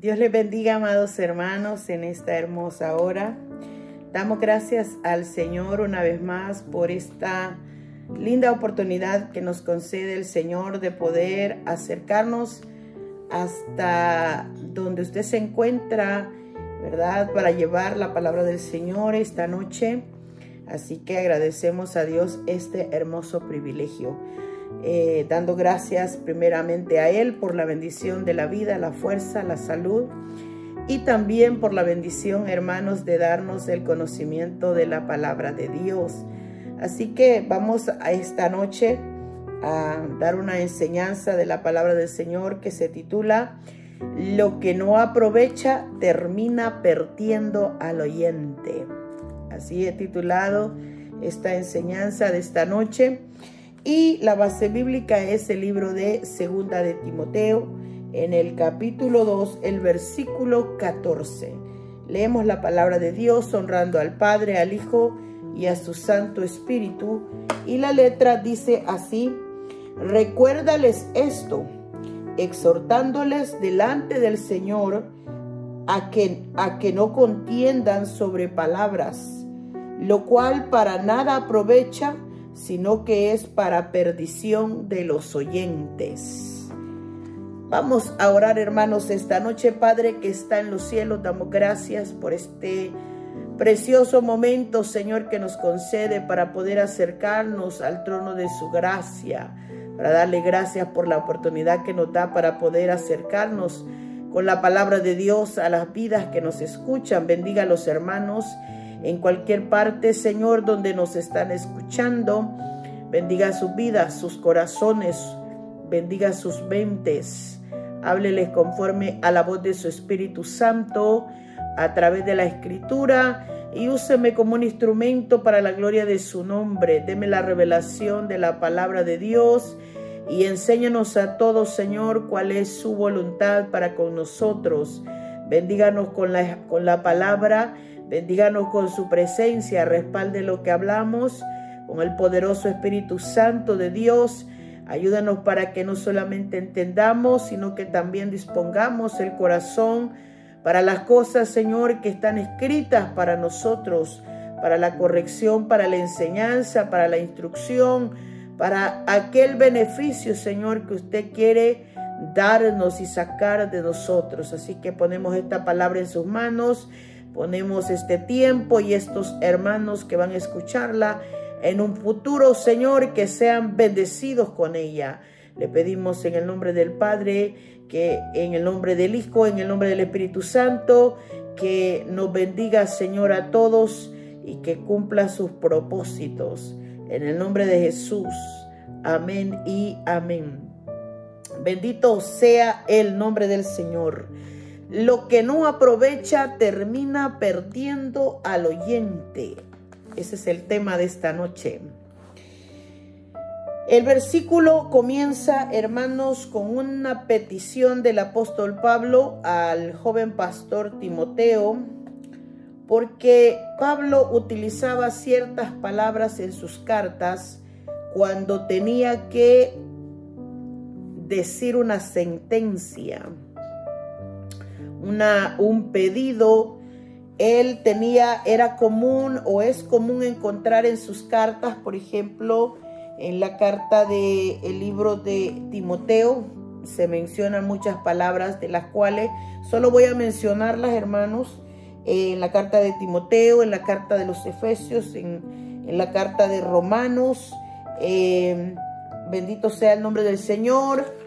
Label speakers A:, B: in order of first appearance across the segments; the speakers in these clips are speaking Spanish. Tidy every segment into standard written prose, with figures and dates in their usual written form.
A: Dios les bendiga, amados hermanos, en esta hermosa hora. Damos gracias al Señor una vez más por esta linda oportunidad que nos concede el Señor de poder acercarnos hasta donde usted se encuentra, ¿verdad? Para llevar la palabra del Señor esta noche. Así que agradecemos a Dios este hermoso privilegio. Dando gracias primeramente a Él por la bendición de la vida, la fuerza, la salud y también por la bendición, hermanos, de darnos el conocimiento de la palabra de Dios. Así que vamos a esta noche a dar una enseñanza de la palabra del Señor que se titula Lo que no aprovecha termina perdiendo al oyente. Así he titulado esta enseñanza de esta noche. Y la base bíblica es el libro de Segunda de Timoteo, en el capítulo 2, el versículo 14. Leemos la palabra de Dios honrando al Padre, al Hijo y a su Santo Espíritu. Y la letra dice así: recuérdales esto, exhortándoles delante del Señor a que no contiendan sobre palabras, lo cual para nada aprovecha, sino que es para perdición de los oyentes. Vamos a orar, hermanos, esta noche. Padre que está en los cielos, damos gracias por este precioso momento, Señor, que nos concede para poder acercarnos al trono de su gracia, para darle gracias por la oportunidad que nos da para poder acercarnos con la palabra de Dios a las vidas que nos escuchan. Bendiga a los hermanos en cualquier parte, Señor, donde nos están escuchando. Bendiga sus vidas, sus corazones, bendiga sus mentes. Hábleles conforme a la voz de su Espíritu Santo a través de la Escritura y úseme como un instrumento para la gloria de su nombre. Deme la revelación de la palabra de Dios y enséñanos a todos, Señor, cuál es su voluntad para con nosotros. Bendíganos con la palabra. Bendíganos con su presencia, respalde lo que hablamos con el poderoso Espíritu Santo de Dios. Ayúdanos para que no solamente entendamos, sino que también dispongamos el corazón para las cosas, Señor, que están escritas para nosotros, para la corrección, para la enseñanza, para la instrucción, para aquel beneficio, Señor, que usted quiere darnos y sacar de nosotros. Así que ponemos esta palabra en sus manos. Ponemos este tiempo y estos hermanos que van a escucharla en un futuro, Señor, que sean bendecidos con ella. Le pedimos en el nombre del Padre, que en el nombre del Hijo, en el nombre del Espíritu Santo, que nos bendiga, Señor, a todos y que cumpla sus propósitos. En el nombre de Jesús. Amén y amén. Bendito sea el nombre del Señor. Lo que no aprovecha termina perdiendo al oyente. Ese es el tema de esta noche. El versículo comienza, hermanos, con una petición del apóstol Pablo al joven pastor Timoteo, porque Pablo utilizaba ciertas palabras en sus cartas cuando tenía que decir una sentencia, un pedido. Él era común o es común encontrar en sus cartas, por ejemplo, en la carta del libro de Timoteo, se mencionan muchas palabras de las cuales solo voy a mencionarlas, hermanos, en la carta de Timoteo, en la carta de los Efesios, en la carta de Romanos, bendito sea el nombre del Señor,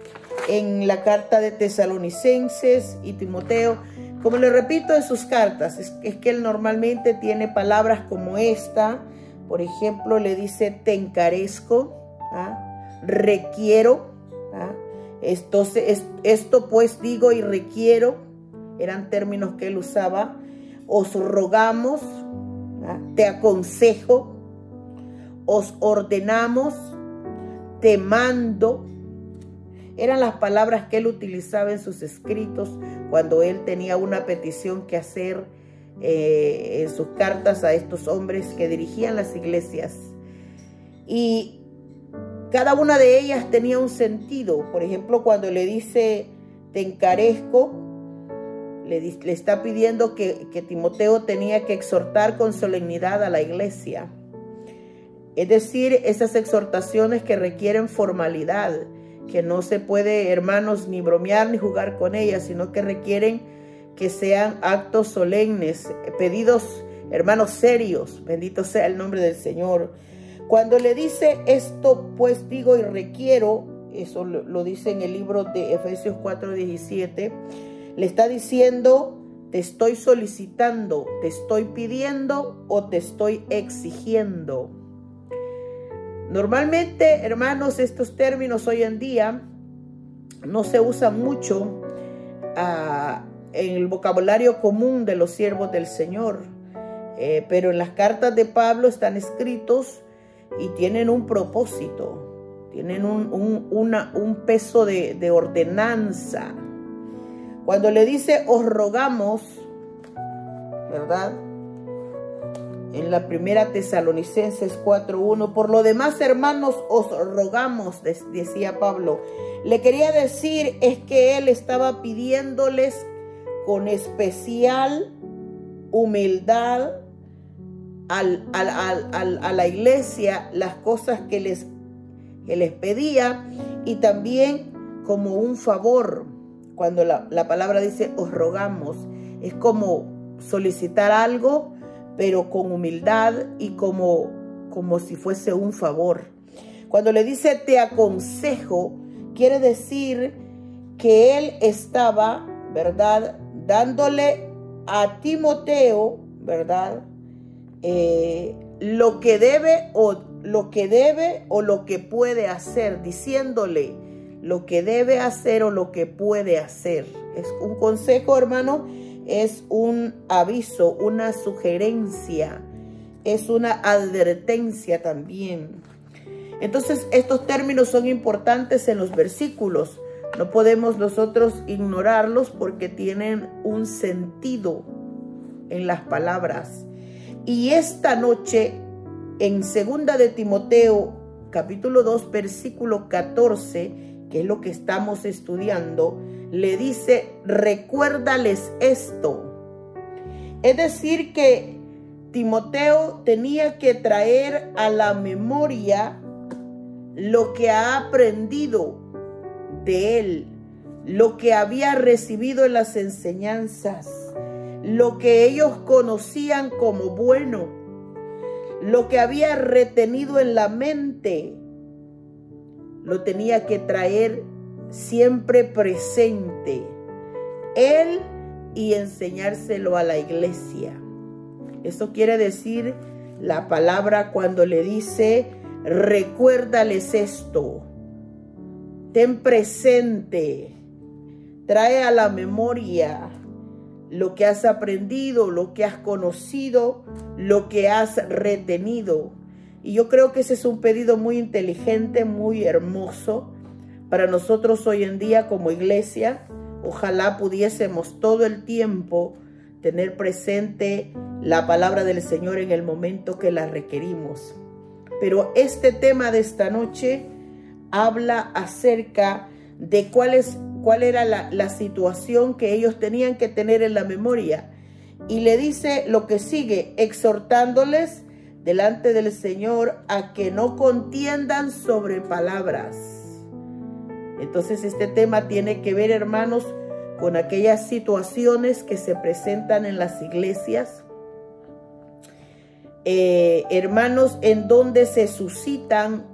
A: en la carta de Tesalonicenses y Timoteo. Como le repito, en sus cartas es que él normalmente tiene palabras como esta. Por ejemplo, le dice te encarezco, requiero, esto pues digo y requiero, eran términos que él usaba. Os rogamos, te aconsejo, os ordenamos, te mando. Eran las palabras que él utilizaba en sus escritos cuando él tenía una petición que hacer en sus cartas a estos hombres que dirigían las iglesias. Y cada una de ellas tenía un sentido. Por ejemplo, cuando le dice te encarezco, le está pidiendo que Timoteo tenía que exhortar con solemnidad a la iglesia. Es decir, esas exhortaciones que requieren formalidad, que no se puede, hermanos, ni bromear ni jugar con ellas, sino que requieren que sean actos solemnes, pedidos, hermanos, serios. Bendito sea el nombre del Señor. Cuando le dice esto, pues digo y requiero, eso lo dice en el libro de Efesios 4:17, le está diciendo, te estoy solicitando, te estoy pidiendo o te estoy exigiendo. Normalmente, hermanos, estos términos hoy en día no se usan mucho en el vocabulario común de los siervos del Señor, pero en las cartas de Pablo están escritos y tienen un propósito, tienen un peso de ordenanza. Cuando le dice os rogamos, ¿verdad? En la primera Tesalonicenses 4:1, por lo demás, hermanos, os rogamos, decía Pablo. Le quería decir es que él estaba pidiéndoles con especial humildad a la iglesia las cosas que les pedía, y también como un favor. Cuando la palabra dice os rogamos, es como solicitar algo, pero con humildad y como si fuese un favor. Cuando le dice te aconsejo, quiere decir que él estaba, ¿verdad?, dándole a Timoteo, ¿verdad?, lo que debe o lo que puede hacer, diciéndole lo que debe hacer o lo que puede hacer. Es un consejo, hermano, es un aviso, una sugerencia, es una advertencia también. Entonces, estos términos son importantes en los versículos. No podemos nosotros ignorarlos porque tienen un sentido en las palabras. Y esta noche, en 2 de Timoteo, capítulo 2, versículo 14, que es lo que estamos estudiando, le dice, recuérdales esto. Es decir, que Timoteo tenía que traer a la memoria lo que ha aprendido de él, lo que había recibido en las enseñanzas, lo que ellos conocían como bueno, lo que había retenido en la mente, lo tenía que traer siempre presente él y enseñárselo a la iglesia. Eso quiere decir la palabra cuando le dice recuérdales esto, ten presente, trae a la memoria lo que has aprendido, lo que has conocido, lo que has retenido. Y yo creo que ese es un pedido muy inteligente, muy hermoso para nosotros hoy en día como iglesia. Ojalá pudiésemos todo el tiempo tener presente la palabra del Señor en el momento que la requerimos. Pero este tema de esta noche habla acerca de cuál era la situación que ellos tenían que tener en la memoria. Y le dice lo que sigue, exhortándoles delante del Señor a que no contiendan sobre palabras. Entonces este tema tiene que ver, hermanos, con aquellas situaciones que se presentan en las iglesias, hermanos, en donde se suscitan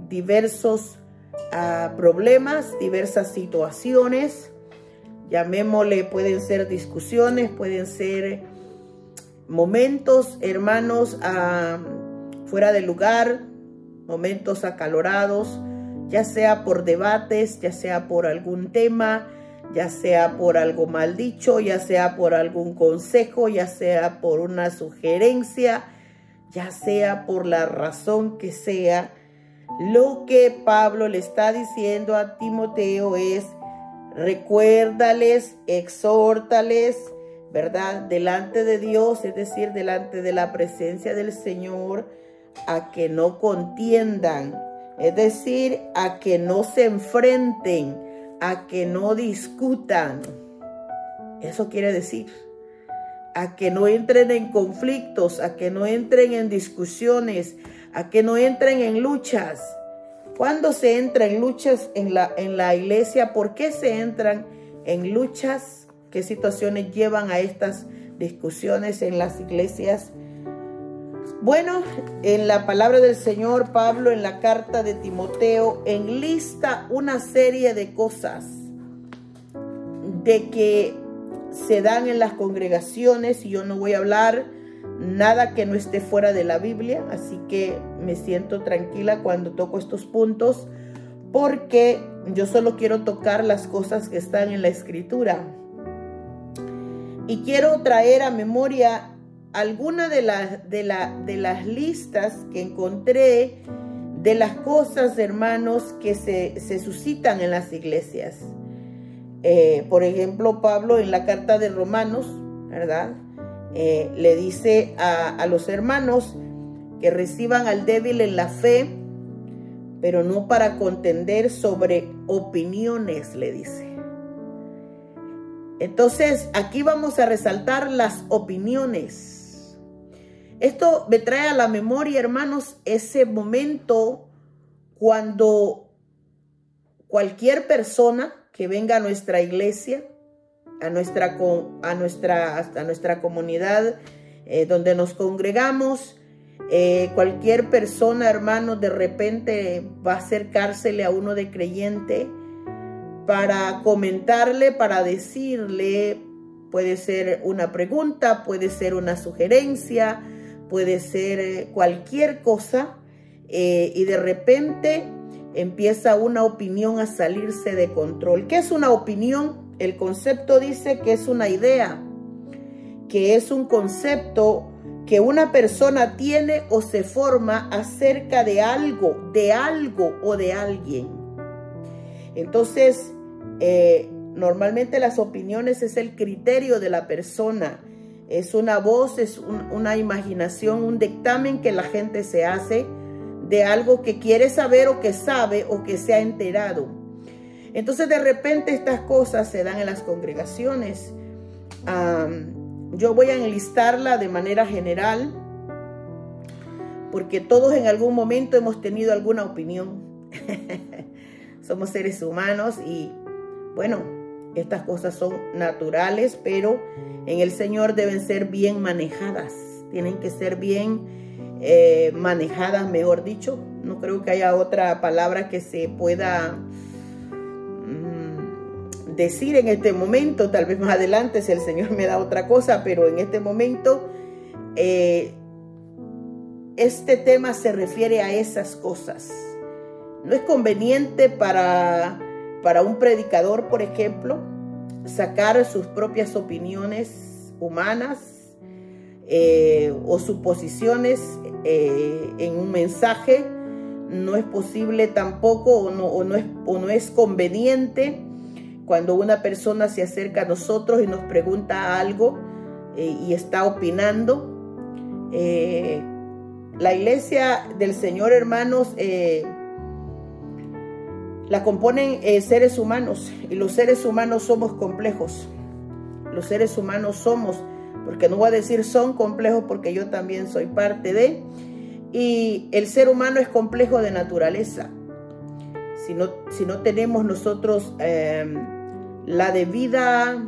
A: diversos problemas, diversas situaciones, llamémosle, pueden ser discusiones, pueden ser momentos, hermanos, fuera de lugar, momentos acalorados, ya sea por debates, ya sea por algún tema, ya sea por algo mal dicho, ya sea por algún consejo, ya sea por una sugerencia, ya sea por la razón que sea. Lo que Pablo le está diciendo a Timoteo es, recuérdales, exhórtales, ¿verdad?, delante de Dios, es decir, delante de la presencia del Señor, a que no contiendan, es decir, a que no se enfrenten, a que no discutan. Eso quiere decir a que no entren en conflictos, a que no entren en discusiones, a que no entren en luchas. ¿Cuándo se entra en luchas en la iglesia? ¿Por qué se entran en luchas? ¿Qué situaciones llevan a estas discusiones en las iglesias? Bueno, en la palabra del Señor, Pablo en la carta de Timoteo enlista una serie de cosas de que se dan en las congregaciones, y yo no voy a hablar nada que no esté fuera de la Biblia, así que me siento tranquila cuando toco estos puntos, porque yo solo quiero tocar las cosas que están en la Escritura. Y quiero traer a memoria algunas de las listas que encontré de las cosas, hermanos, que se suscitan en las iglesias. Por ejemplo, Pablo en la carta de Romanos, ¿verdad? Le dice a los hermanos que reciban al débil en la fe, pero no para contender sobre opiniones, le dice. Entonces, aquí vamos a resaltar las opiniones. Esto me trae a la memoria, hermanos, ese momento cuando cualquier persona que venga a nuestra iglesia, a nuestra comunidad donde nos congregamos, cualquier persona, hermanos, de repente va a acercársele a uno de creyente para comentarle, para decirle, puede ser una pregunta, puede ser una sugerencia, puede ser cualquier cosa, y de repente empieza una opinión a salirse de control. ¿Qué es una opinión? El concepto dice que es una idea, que es un concepto que una persona tiene o se forma acerca de algo o de alguien. Entonces, normalmente las opiniones es el criterio de la persona, es una voz, es una imaginación, un dictamen que la gente se hace de algo que quiere saber o que sabe o que se ha enterado. Entonces, de repente estas cosas se dan en las congregaciones. Yo voy a enlistarla de manera general, porque todos en algún momento hemos tenido alguna opinión. Somos seres humanos y, bueno, estas cosas son naturales, pero en el Señor deben ser bien manejadas. Tienen que ser bien manejadas, mejor dicho. No creo que haya otra palabra que se pueda decir en este momento. Tal vez más adelante si el Señor me da otra cosa, pero en este momento este tema se refiere a esas cosas. No es conveniente para un predicador, por ejemplo, sacar sus propias opiniones humanas o suposiciones en un mensaje. No es posible tampoco o no es conveniente cuando una persona se acerca a nosotros y nos pregunta algo y está opinando. La iglesia del Señor, hermanos, la componen seres humanos, y los seres humanos somos complejos. Los seres humanos somos, porque no voy a decir son complejos, porque yo también soy parte de, y el ser humano es complejo de naturaleza. Si no tenemos nosotros la debida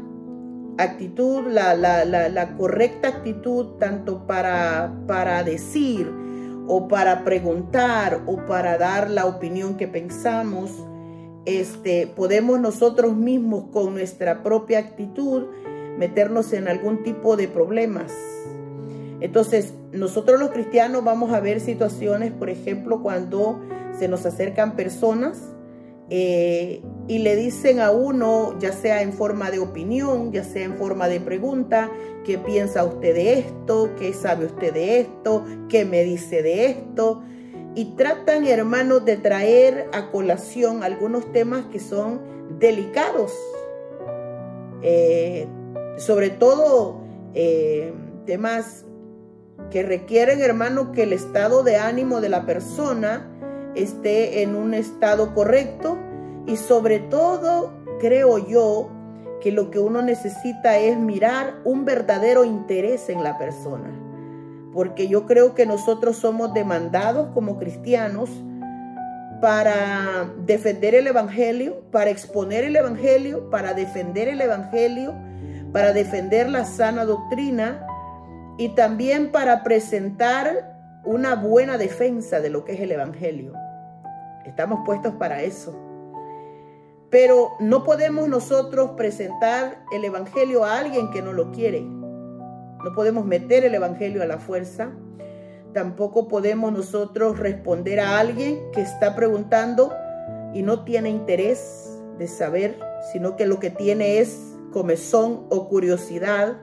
A: actitud, la correcta actitud, tanto para decir o para preguntar o para dar la opinión que pensamos, podemos nosotros mismos con nuestra propia actitud meternos en algún tipo de problemas. Entonces, nosotros los cristianos vamos a ver situaciones, por ejemplo, cuando se nos acercan personas y le dicen a uno, ya sea en forma de opinión, ya sea en forma de pregunta, ¿qué piensa usted de esto? ¿Qué sabe usted de esto? ¿Qué me dice de esto? Y tratan, hermanos, de traer a colación algunos temas que son delicados, sobre todo temas que requieren, hermano, que el estado de ánimo de la persona esté en un estado correcto, y sobre todo, creo yo, que lo que uno necesita es mirar un verdadero interés en la persona. Porque yo creo que nosotros somos demandados como cristianos para defender el evangelio, para exponer el evangelio, para defender el evangelio, para defender la sana doctrina y también para presentar una buena defensa de lo que es el evangelio. Estamos puestos para eso. Pero no podemos nosotros presentar el evangelio a alguien que no lo quiere. No podemos meter el evangelio a la fuerza. Tampoco podemos nosotros responder a alguien que está preguntando y no tiene interés de saber, sino que lo que tiene es comezón o curiosidad,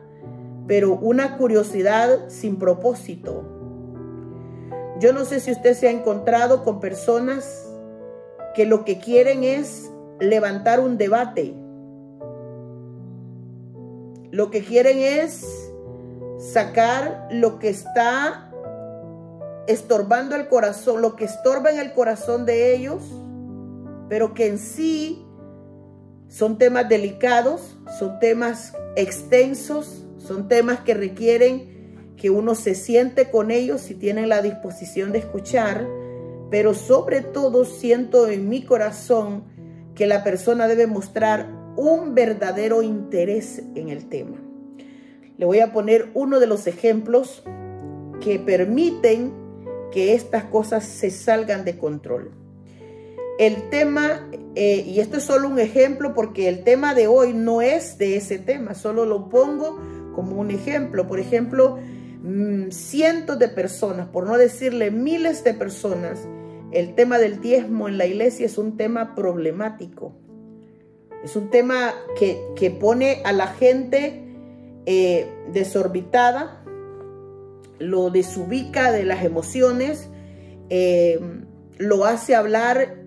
A: pero una curiosidad sin propósito. Yo no sé si usted se ha encontrado con personas que lo que quieren es levantar un debate. Lo que quieren es sacar lo que está estorbando el corazón, lo que estorba en el corazón de ellos, pero que en sí son temas delicados, son temas extensos, son temas que requieren que uno se siente con ellos si tienen la disposición de escuchar, pero sobre todo siento en mi corazón que la persona debe mostrar un verdadero interés en el tema. Le voy a poner uno de los ejemplos que permiten que estas cosas se salgan de control. El tema, y esto es solo un ejemplo porque el tema de hoy no es de ese tema, solo lo pongo como un ejemplo. Por ejemplo, cientos de personas, por no decirle miles de personas, el tema del diezmo en la iglesia es un tema problemático. Es un tema que pone a la gente desorbitada, lo desubica de las emociones, lo hace hablar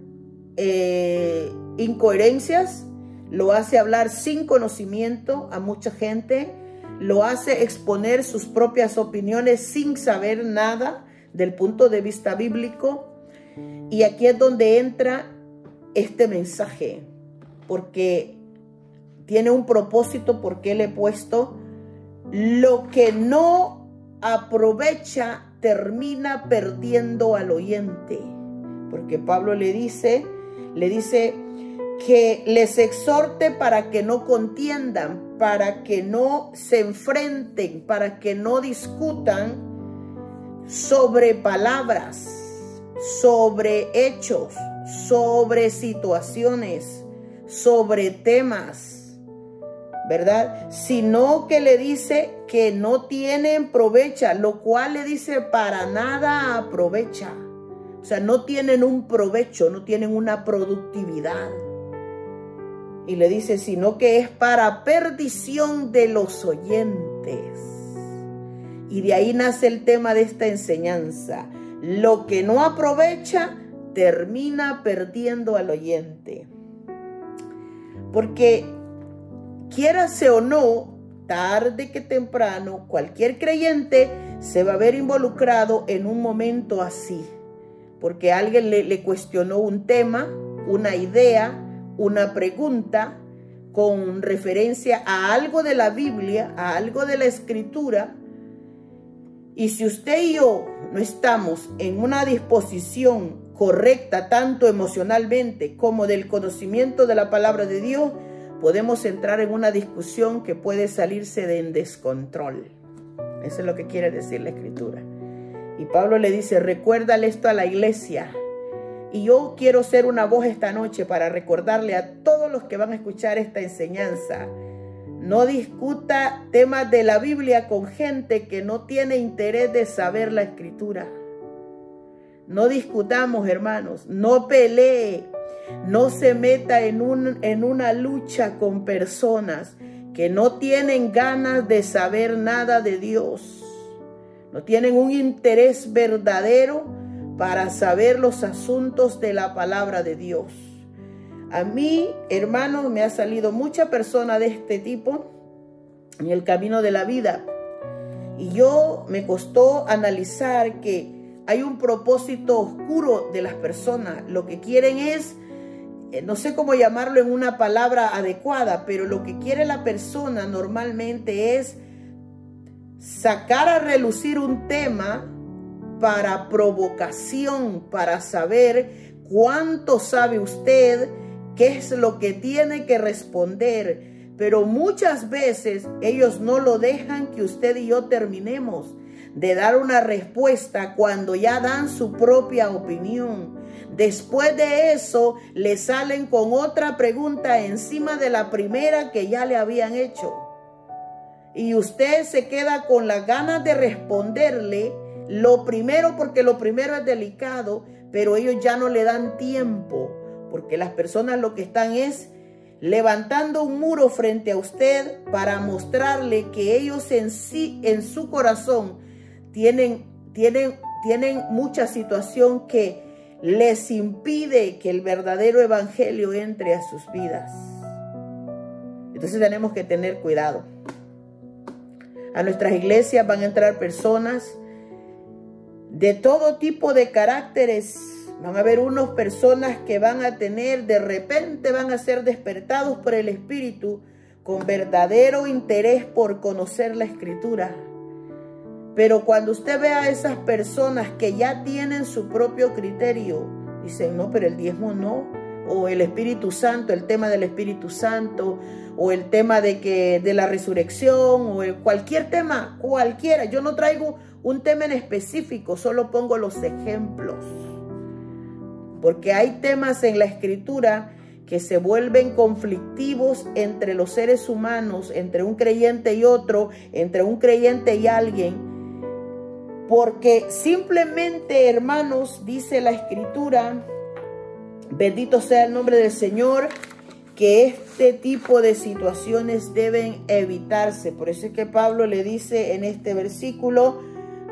A: incoherencias, lo hace hablar sin conocimiento a mucha gente, lo hace exponer sus propias opiniones sin saber nada del punto de vista bíblico. Y aquí es donde entra este mensaje, porque tiene un propósito, porque le he puesto: lo que no aprovecha termina perdiendo al oyente. Porque Pablo le dice que les exhorte para que no contiendan, para que no se enfrenten, para que no discutan sobre palabras, sobre hechos, sobre situaciones, sobre temas, ¿verdad? Sino que le dice que no tienen provecha, lo cual le dice para nada aprovecha. O sea, no tienen un provecho, no tienen una productividad. Y le dice, sino que es para perdición de los oyentes. Y de ahí nace el tema de esta enseñanza. Lo que no aprovecha termina perdiendo al oyente. Porque quiérase o no, tarde que temprano, cualquier creyente se va a ver involucrado en un momento así. Porque alguien le cuestionó un tema, una idea, una pregunta con referencia a algo de la Biblia, a algo de la Escritura. Y si usted y yo no estamos en una disposición correcta, tanto emocionalmente como del conocimiento de la palabra de Dios, podemos entrar en una discusión que puede salirse de descontrol. Eso es lo que quiere decir la Escritura. Y Pablo le dice, recuérdale esto a la iglesia. Y yo quiero ser una voz esta noche para recordarle a todos los que van a escuchar esta enseñanza: no discuta temas de la Biblia con gente que no tiene interés de saber la Escritura. No discutamos, hermanos, no pelee, no se meta en una lucha con personas que no tienen ganas de saber nada de Dios. No tienen un interés verdadero para saber los asuntos de la palabra de Dios. A mí, hermanos, me ha salido mucha persona de este tipo en el camino de la vida. Y yo me costó analizar que hay un propósito oscuro de las personas. Lo que quieren es no sé cómo llamarlo en una palabra adecuada, pero lo que quiere la persona normalmente es sacar a relucir un tema para provocación, para saber cuánto sabe usted, qué es lo que tiene que responder. Pero muchas veces ellos no lo dejan que usted y yo terminemos de dar una respuesta cuando ya dan su propia opinión. Después de eso, le salen con otra pregunta encima de la primera que ya le habían hecho. Y usted se queda con las ganas de responderle lo primero, porque lo primero es delicado, pero ellos ya no le dan tiempo, porque las personas lo que están es levantando un muro frente a usted para mostrarle que ellos en sí, en su corazón, tienen mucha situación que les impide que el verdadero evangelio entre a sus vidas. Entonces tenemos que tener cuidado. A nuestras iglesias van a entrar personas de todo tipo de caracteres. Van a haber unas personas que van a tener, de repente van a ser despertados por el Espíritu con verdadero interés por conocer la Escritura. Pero cuando usted ve a esas personas que ya tienen su propio criterio, dicen, no, pero el diezmo no, o el Espíritu Santo, el tema del Espíritu Santo, o el tema de la resurrección, o cualquier tema, cualquiera. Yo no traigo un tema en específico, solo pongo los ejemplos. Porque hay temas en la Escritura que se vuelven conflictivos entre los seres humanos, entre un creyente y otro, entre un creyente y alguien. Porque simplemente, hermanos, dice la Escritura, bendito sea el nombre del Señor, que este tipo de situaciones deben evitarse. Por eso es que Pablo le dice en este versículo,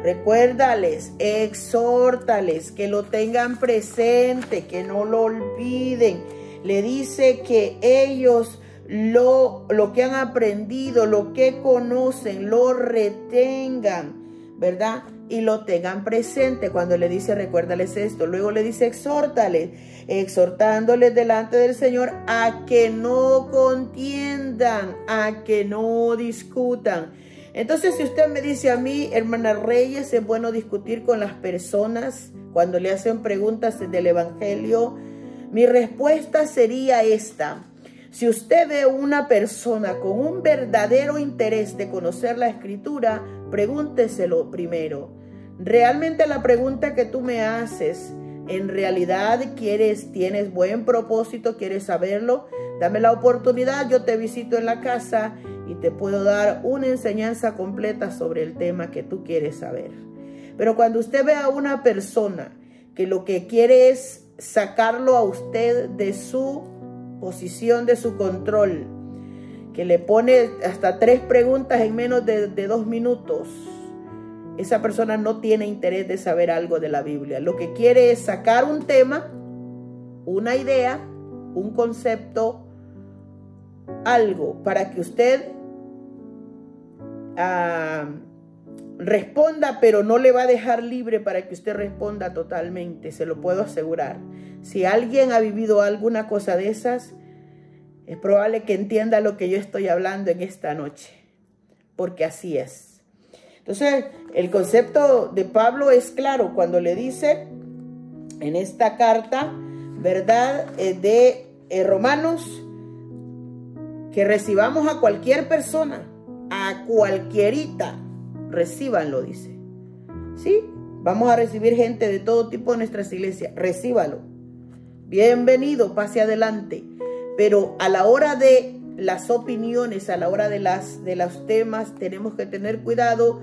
A: recuérdales, exhórtales, que lo tengan presente, que no lo olviden. Le dice que ellos lo que han aprendido, lo que conocen, lo retengan, ¿verdad? Y lo tengan presente. Cuando le dice recuérdales esto, luego le dice exhórtales, exhortándoles delante del Señor a que no contiendan, a que no discutan. Entonces, si usted me dice a mí, hermana Reyes, es bueno discutir con las personas cuando le hacen preguntas del Evangelio, mi respuesta sería esta. Si usted ve una persona con un verdadero interés de conocer la Escritura, pregúnteselo primero. ¿Realmente la pregunta que tú me haces, en realidad tienes buen propósito, quieres saberlo? Dame la oportunidad, yo te visito en la casa y te puedo dar una enseñanza completa sobre el tema que tú quieres saber. Pero cuando usted ve a una persona que lo que quiere es sacarlo a usted de su posición, de su control, que le pone hasta 3 preguntas en menos de 2 minutos, esa persona no tiene interés de saber algo de la Biblia. Lo que quiere es sacar un tema, una idea, un concepto, algo para que usted responda, pero no le va a dejar libre para que usted responda totalmente, se lo puedo asegurar. Si alguien ha vivido alguna cosa de esas, es probable que entienda lo que yo estoy hablando en esta noche, porque así es. Entonces, el concepto de Pablo es claro cuando le dice en esta carta, ¿verdad?, de Romanos, que recibamos a cualquier persona, a cualquierita, recíbanlo, dice. Sí, vamos a recibir gente de todo tipo en nuestras iglesias, recíbalo. Bienvenido, pase adelante. Pero a la hora de las opiniones, a la hora de los temas, tenemos que tener cuidado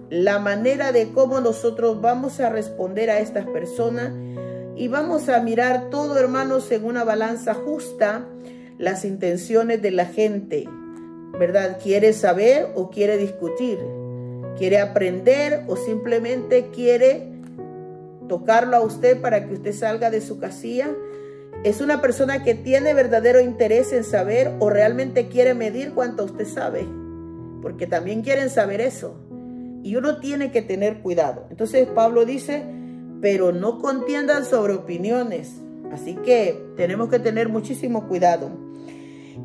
A: la manera de cómo nosotros vamos a responder a estas personas y vamos a mirar todo, hermanos, en una balanza justa, las intenciones de la gente, ¿verdad? ¿Quiere saber o quiere discutir? ¿Quiere aprender o simplemente quiere tocarlo a usted para que usted salga de su casilla? ¿Es una persona que tiene verdadero interés en saber o realmente quiere medir cuánto usted sabe? Porque también quieren saber eso. Y uno tiene que tener cuidado. Entonces Pablo dice, pero no contiendan sobre opiniones. Así que tenemos que tener muchísimo cuidado.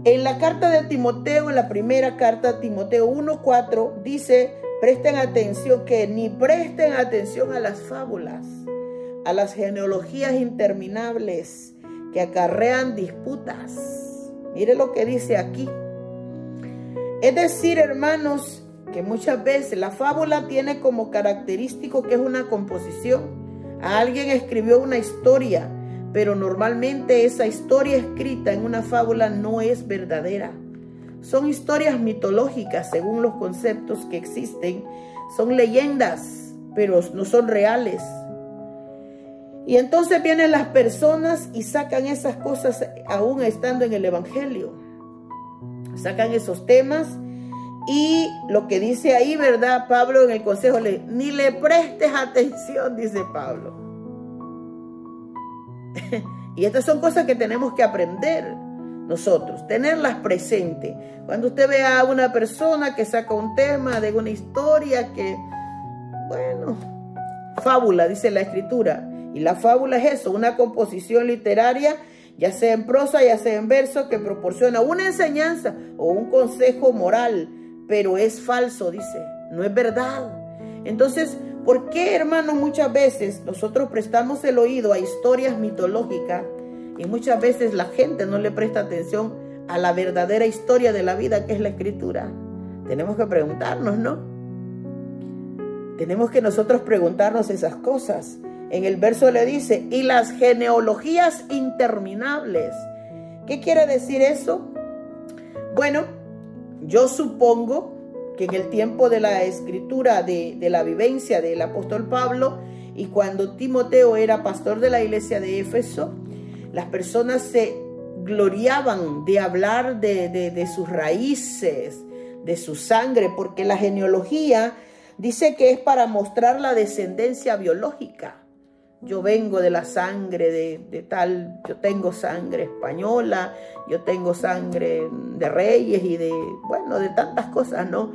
A: En la carta de Timoteo, en la primera carta, Timoteo 1:4, dice, presten atención, que ni presten atención a las fábulas, a las genealogías interminables que acarrean disputas. Mire lo que dice aquí. Es decir, hermanos, que muchas veces la fábula tiene como característico que es una composición. Alguien escribió una historia, pero normalmente esa historia escrita en una fábula no es verdadera. Son historias mitológicas según los conceptos que existen. Son leyendas, pero no son reales. Y entonces vienen las personas y sacan esas cosas aún estando en el Evangelio. Sacan esos temas y lo que dice ahí, ¿verdad? Pablo en el consejo, ni le prestes atención, dice Pablo. Y estas son cosas que tenemos que aprender nosotros, tenerlas presentes. Cuando usted vea a una persona que saca un tema de una historia que, bueno, fábula, dice la Escritura. Y la fábula es eso, una composición literaria, ya sea en prosa, ya sea en verso, que proporciona una enseñanza o un consejo moral, pero es falso, dice, no es verdad. Entonces, ¿por qué, hermanos, muchas veces nosotros prestamos el oído a historias mitológicas y muchas veces la gente no le presta atención a la verdadera historia de la vida, que es la Escritura? Tenemos que preguntarnos, ¿no? Tenemos que nosotros preguntarnos esas cosas. En el verso le dice, y las genealogías interminables. ¿Qué quiere decir eso? Bueno, yo supongo que en el tiempo de la escritura, de la vivencia del apóstol Pablo, y cuando Timoteo era pastor de la iglesia de Éfeso, las personas se gloriaban de hablar de sus raíces, de su sangre, porque la genealogía dice que es para mostrar la descendencia biológica. Yo vengo de la sangre de tal, yo tengo sangre española, yo tengo sangre de reyes y de tantas cosas, ¿no?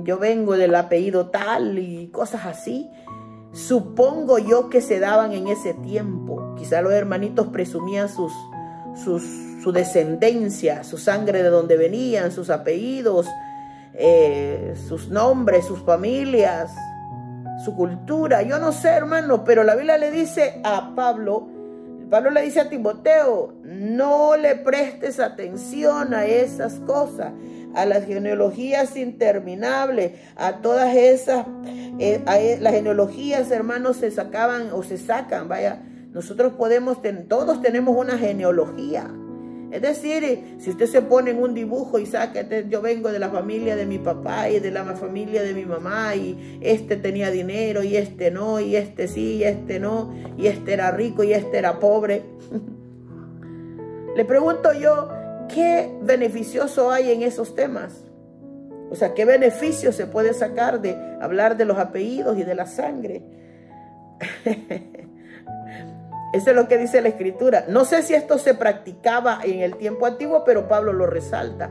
A: Yo vengo del apellido tal y cosas así. Supongo yo que se daban en ese tiempo. Quizá los hermanitos presumían su descendencia, su sangre de donde venían, sus apellidos, sus nombres, sus familias, su cultura. Yo no sé, hermano, pero la Biblia le dice a Pablo le dice a Timoteo, no le prestes atención a esas cosas, a las genealogías interminables, a todas esas, las genealogías, hermanos, se sacaban o se sacan, vaya, nosotros todos tenemos una genealogía. Es decir, si usted se pone en un dibujo y saca, yo vengo de la familia de mi papá y de la familia de mi mamá, y este tenía dinero y este no, y este sí y este no, y este era rico y este era pobre. Le pregunto yo, ¿qué beneficioso hay en esos temas? O sea, ¿qué beneficio se puede sacar de hablar de los apellidos y de la sangre? Eso es lo que dice la Escritura. No sé si esto se practicaba en el tiempo antiguo, pero Pablo lo resalta.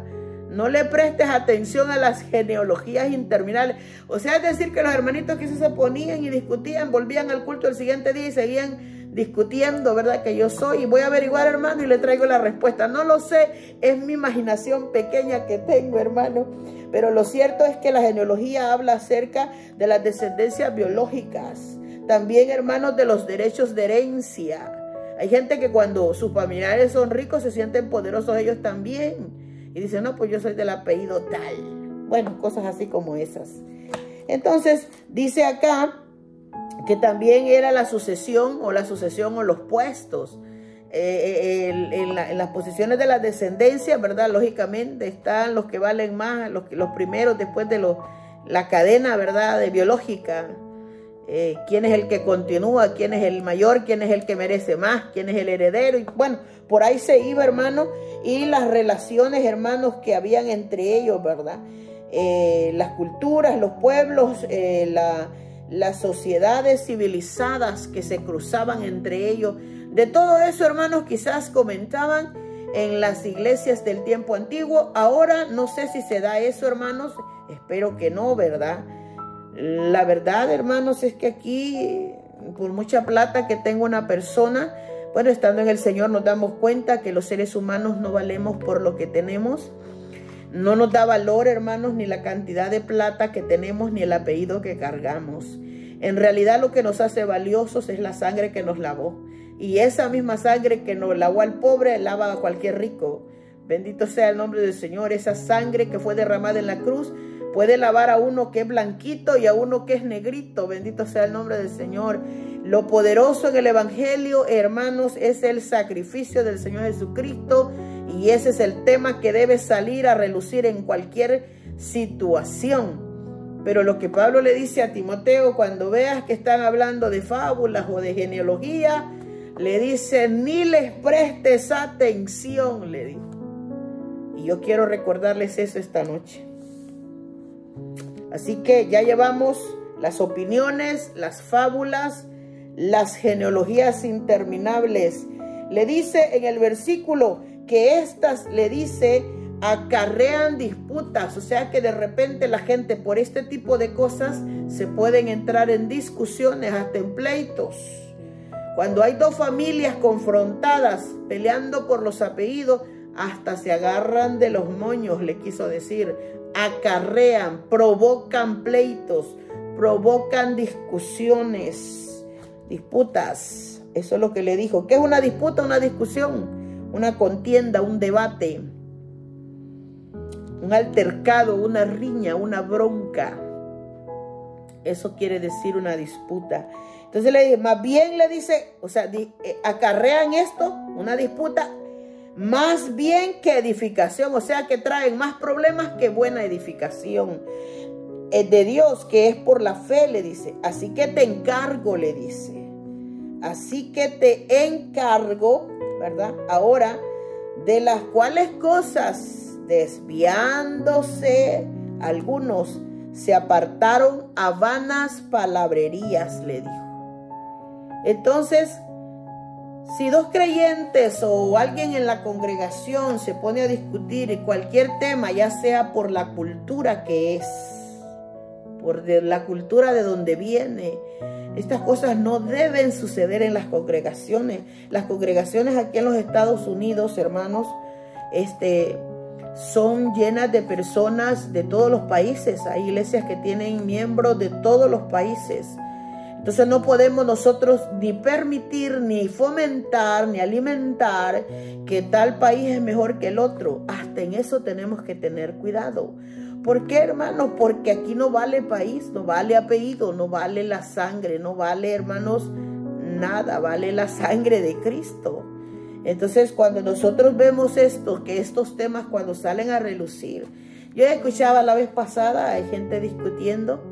A: No le prestes atención a las genealogías interminables. O sea, es decir, que los hermanitos que se ponían y discutían, volvían al culto el siguiente día y seguían discutiendo, ¿verdad? Que yo soy, y voy a averiguar, hermano, y le traigo la respuesta. No lo sé, es mi imaginación pequeña que tengo, hermano. Pero lo cierto es que la genealogía habla acerca de las descendencias biológicas. También, hermanos, de los derechos de herencia. Hay gente que cuando sus familiares son ricos se sienten poderosos ellos también. Y dicen, no, pues yo soy del apellido tal. Bueno, cosas así como esas. Entonces, dice acá que también era la sucesión o los puestos. En las posiciones de la descendencia, ¿verdad? Lógicamente están los que valen más, los primeros después de la cadena, ¿verdad? De biológica. Quién es el que continúa, quién es el mayor, quién es el que merece más, quién es el heredero. Y bueno, por ahí se iba, hermano, y las relaciones, hermanos, que habían entre ellos, ¿verdad? Las culturas, los pueblos, las sociedades civilizadas que se cruzaban entre ellos. De todo eso, hermanos, quizás comentaban en las iglesias del tiempo antiguo. Ahora no sé si se da eso, hermanos. Espero que no, ¿verdad? La verdad, hermanos, es que aquí, por mucha plata que tenga una persona, Bueno, estando en el Señor nos damos cuenta que los seres humanos no valemos por lo que tenemos. No nos da valor, hermanos, ni la cantidad de plata que tenemos, ni el apellido que cargamos. En realidad lo que nos hace valiosos es la sangre que nos lavó. Y esa misma sangre que nos lavó al pobre, lava a cualquier rico. Bendito sea el nombre del Señor. Esa sangre que fue derramada en la cruz puede lavar a uno que es blanquito y a uno que es negrito. Bendito sea el nombre del Señor. Lo poderoso en el Evangelio, hermanos, es el sacrificio del Señor Jesucristo. Y ese es el tema que debe salir a relucir en cualquier situación. Pero lo que Pablo le dice a Timoteo, cuando veas que están hablando de fábulas o de genealogía, le dice, ni les prestes atención, le dijo. Y yo quiero recordarles eso esta noche. Así que ya llevamos las opiniones, las fábulas, las genealogías interminables. Le dice en el versículo que estas, le dice, acarrean disputas. O sea que de repente la gente por este tipo de cosas se pueden entrar en discusiones, hasta en pleitos. Cuando hay dos familias confrontadas, peleando por los apellidos, hasta se agarran de los moños, le quiso decir. Acarrean, provocan pleitos, provocan discusiones, disputas. Eso es lo que le dijo. ¿Qué es una disputa? Una discusión, una contienda, un debate, un altercado, una riña, una bronca. Eso quiere decir una disputa. Entonces le dice, más bien le dice, o sea, acarrean esto, una disputa, más bien que edificación. O sea, que traen más problemas que buena edificación. Es de Dios, que es por la fe, le dice. Así que te encargo, le dice. Así que te encargo, ¿verdad? Ahora, de las cuales cosas, desviándose algunos, se apartaron a vanas palabrerías, le dijo. Entonces, si dos creyentes o alguien en la congregación se pone a discutir cualquier tema, ya sea por la cultura que es, por la cultura de donde viene, estas cosas no deben suceder en las congregaciones. Las congregaciones aquí en los Estados Unidos, hermanos, son llenas de personas de todos los países. Hay iglesias que tienen miembros de todos los países. Entonces no podemos nosotros ni permitir, ni fomentar, ni alimentar que tal país es mejor que el otro. Hasta en eso tenemos que tener cuidado. ¿Por qué, hermanos? Porque aquí no vale país, no vale apellido, no vale la sangre, no vale, hermanos, nada, vale la sangre de Cristo. Entonces, cuando nosotros vemos esto, que estos temas cuando salen a relucir, yo escuchaba la vez pasada, hay gente discutiendo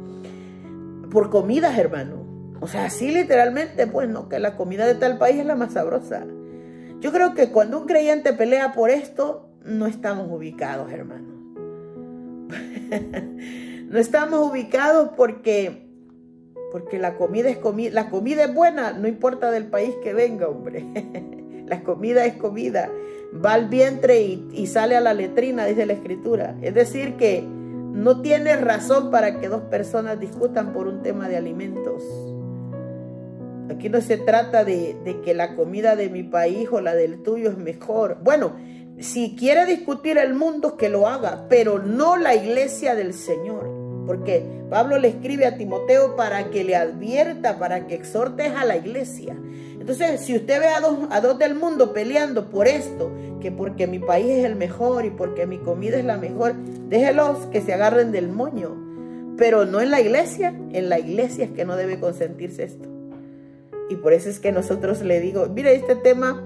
A: por comidas, hermano. O sea, así literalmente, pues no, que la comida de tal país es la más sabrosa. Yo creo que cuando un creyente pelea por esto, no estamos ubicados, hermano. No estamos ubicados porque la comida es comida. La comida es buena, no importa del país que venga, hombre. La comida es comida. Va al vientre y sale a la letrina, dice la Escritura. Es decir, que no tiene razón para que dos personas discutan por un tema de alimentos. Aquí no se trata de que la comida de mi país o la del tuyo es mejor. Bueno, si quiere discutir el mundo, que lo haga, pero no la iglesia del Señor. Porque Pablo le escribe a Timoteo para que le advierta, para que exhortes a la iglesia. Entonces, si usted ve a dos del mundo peleando por esto, que porque mi país es el mejor y porque mi comida es la mejor, déjelos que se agarren del moño. Pero no en la iglesia es que no debe consentirse esto. Y por eso es que nosotros le digo, mire, este tema,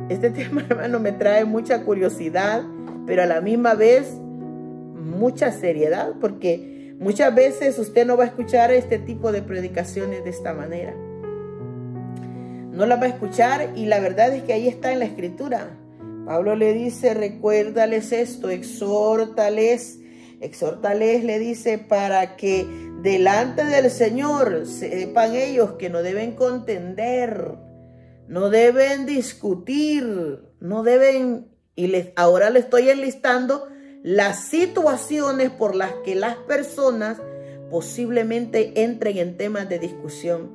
A: hermano, me trae mucha curiosidad, pero a la misma vez mucha seriedad, porque muchas veces usted no va a escuchar este tipo de predicaciones de esta manera. No las va a escuchar, y la verdad es que ahí está en la Escritura. Pablo le dice, recuérdales esto, exhórtales, le dice, para que delante del Señor sepan ellos que no deben contender, no deben discutir, no deben, ahora le estoy enlistando las situaciones por las que las personas posiblemente entren en temas de discusión.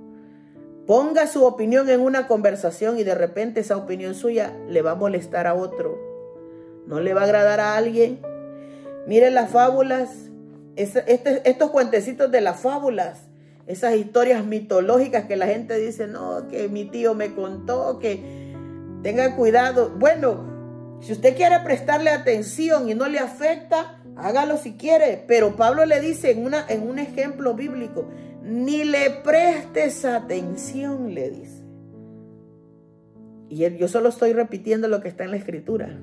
A: ponga su opinión en una conversación y de repente esa opinión suya le va a molestar a otro, no le va a agradar a alguien. Miren las fábulas, estos cuentecitos de las fábulas, esas historias mitológicas que la gente dice, no, que mi tío me contó, que tenga cuidado. Bueno, si usted quiere prestarle atención y no le afecta, hágalo si quiere. Pero Pablo le dice en un ejemplo bíblico, ni le prestes atención, le dice. Y yo solo estoy repitiendo lo que está en la Escritura.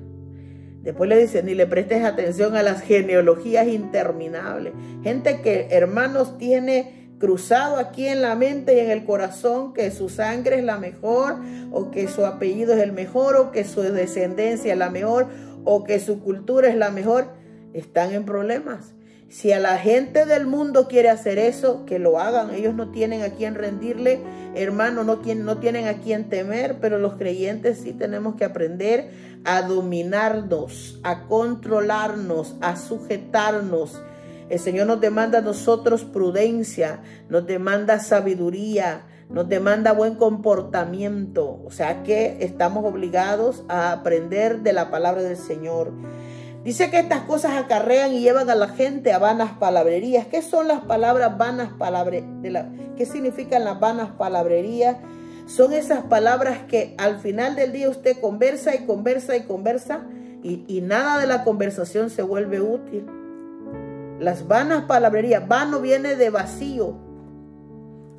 A: Después le dice, ni le prestes atención a las genealogías interminables. Gente que, hermanos, tiene cruzado aquí en la mente y en el corazón que su sangre es la mejor, o que su apellido es el mejor, o que su descendencia es la mejor, o que su cultura es la mejor. Están en problemas. Si a la gente del mundo quiere hacer eso, que lo hagan. Ellos no tienen a quien rendirle, hermano, no tienen a quien temer, pero los creyentes sí tenemos que aprender a dominarnos, a controlarnos, a sujetarnos. El Señor nos demanda a nosotros prudencia, nos demanda sabiduría, nos demanda buen comportamiento. O sea que estamos obligados a aprender de la palabra del Señor. Dice que estas cosas acarrean y llevan a la gente a vanas palabrerías. ¿Qué son las palabras vanas palabrerías? ¿Qué significan las vanas palabrerías? Son esas palabras que al final del día usted conversa y conversa y conversa y nada de la conversación se vuelve útil. Las vanas palabrerías, vano viene de vacío,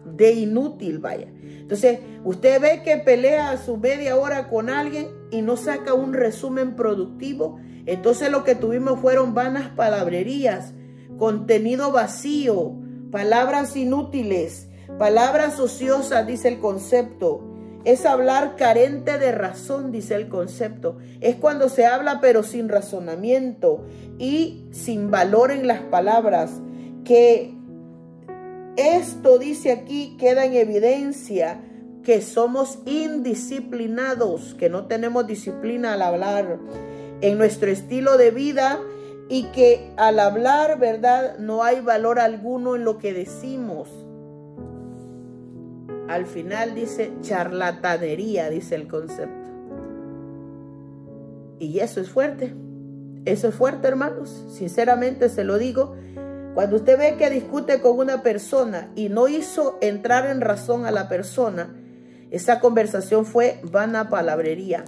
A: de inútil, vaya. Entonces, usted ve que pelea su media hora con alguien y no saca un resumen productivo. Entonces lo que tuvimos fueron vanas palabrerías, contenido vacío, palabras inútiles, palabras ociosas, dice el concepto. Es hablar carente de razón, dice el concepto. Es cuando se habla pero sin razonamiento y sin valor en las palabras. Que esto, dice aquí, queda en evidencia que somos indisciplinados, que no tenemos disciplina al hablar en nuestro estilo de vida y que al hablar, ¿verdad?, no hay valor alguno en lo que decimos. Al final dice charlatanería, dice el concepto. Y eso es fuerte. Eso es fuerte, hermanos. Sinceramente se lo digo. Cuando usted ve que discute con una persona y no hizo entrar en razón a la persona, esa conversación fue vana palabrería,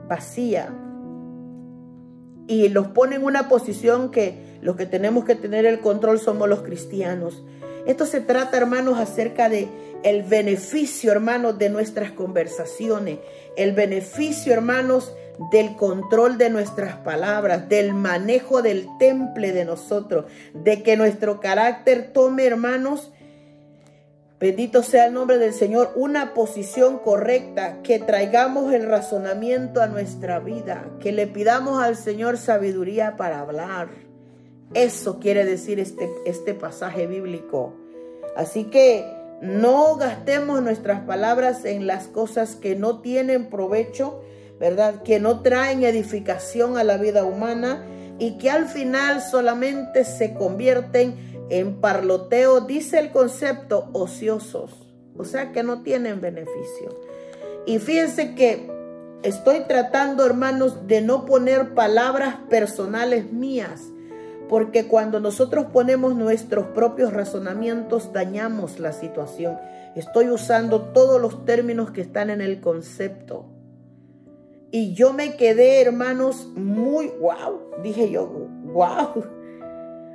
A: vacía. Y los pone en una posición que los que tenemos que tener el control somos los cristianos. Esto se trata, hermanos, acerca de el beneficio, hermanos, de nuestras conversaciones. El beneficio, hermanos, del control de nuestras palabras, del manejo del temple de nosotros, de que nuestro carácter tome, hermanos, bendito sea el nombre del Señor, una posición correcta, que traigamos el razonamiento a nuestra vida, que le pidamos al Señor sabiduría para hablar. Eso quiere decir este pasaje bíblico. Así que no gastemos nuestras palabras en las cosas que no tienen provecho, ¿verdad?, que no traen edificación a la vida humana y que al final solamente se convierten en parloteo, dice el concepto, ociosos. O sea que no tienen beneficio. Y fíjense que estoy tratando, hermanos, de no poner palabras personales mías, porque cuando nosotros ponemos nuestros propios razonamientos dañamos la situación. Estoy usando todos los términos que están en el concepto. Y yo me quedé, hermanos, muy wow. Dije yo, wow.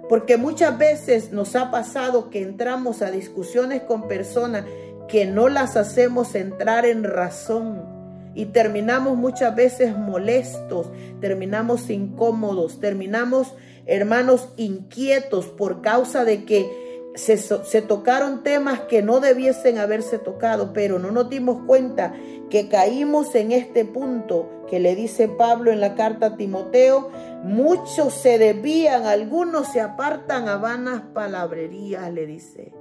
A: Porque muchas veces nos ha pasado que entramos a discusiones con personas que no las hacemos entrar en razón. Y terminamos muchas veces molestos, terminamos incómodos, terminamos, hermanos, inquietos por causa de que se tocaron temas que no debiesen haberse tocado, pero no nos dimos cuenta que caímos en este punto que le dice Pablo en la carta a Timoteo. Muchos se desvían, algunos se apartan a vanas palabrerías, le dice.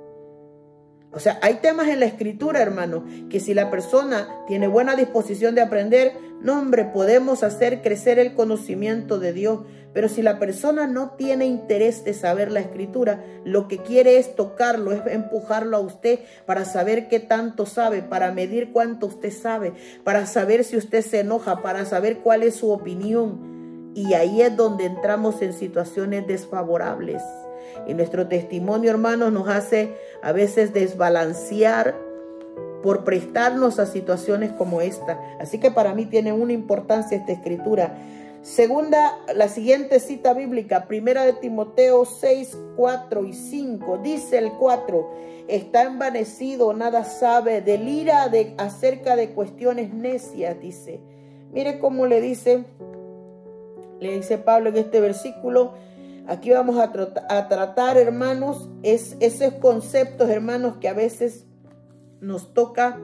A: O sea, hay temas en la escritura, hermano, que si la persona tiene buena disposición de aprender, no, hombre, podemos hacer crecer el conocimiento de Dios. Pero si la persona no tiene interés de saber la escritura, lo que quiere es tocarlo, es empujarlo a usted para saber qué tanto sabe, para medir cuánto usted sabe, para saber si usted se enoja, para saber cuál es su opinión. Y ahí es donde entramos en situaciones desfavorables. Y nuestro testimonio, hermanos, nos hace a veces desbalancear por prestarnos a situaciones como esta. Así que para mí tiene una importancia esta escritura. Segunda, la siguiente cita bíblica, 1 de Timoteo 6, 4 y 5. Dice el 4, está envanecido, nada sabe, delira acerca de cuestiones necias, dice. Mire cómo le dice Pablo en este versículo. Aquí vamos a tratar, hermanos, esos conceptos, hermanos, que a veces nos toca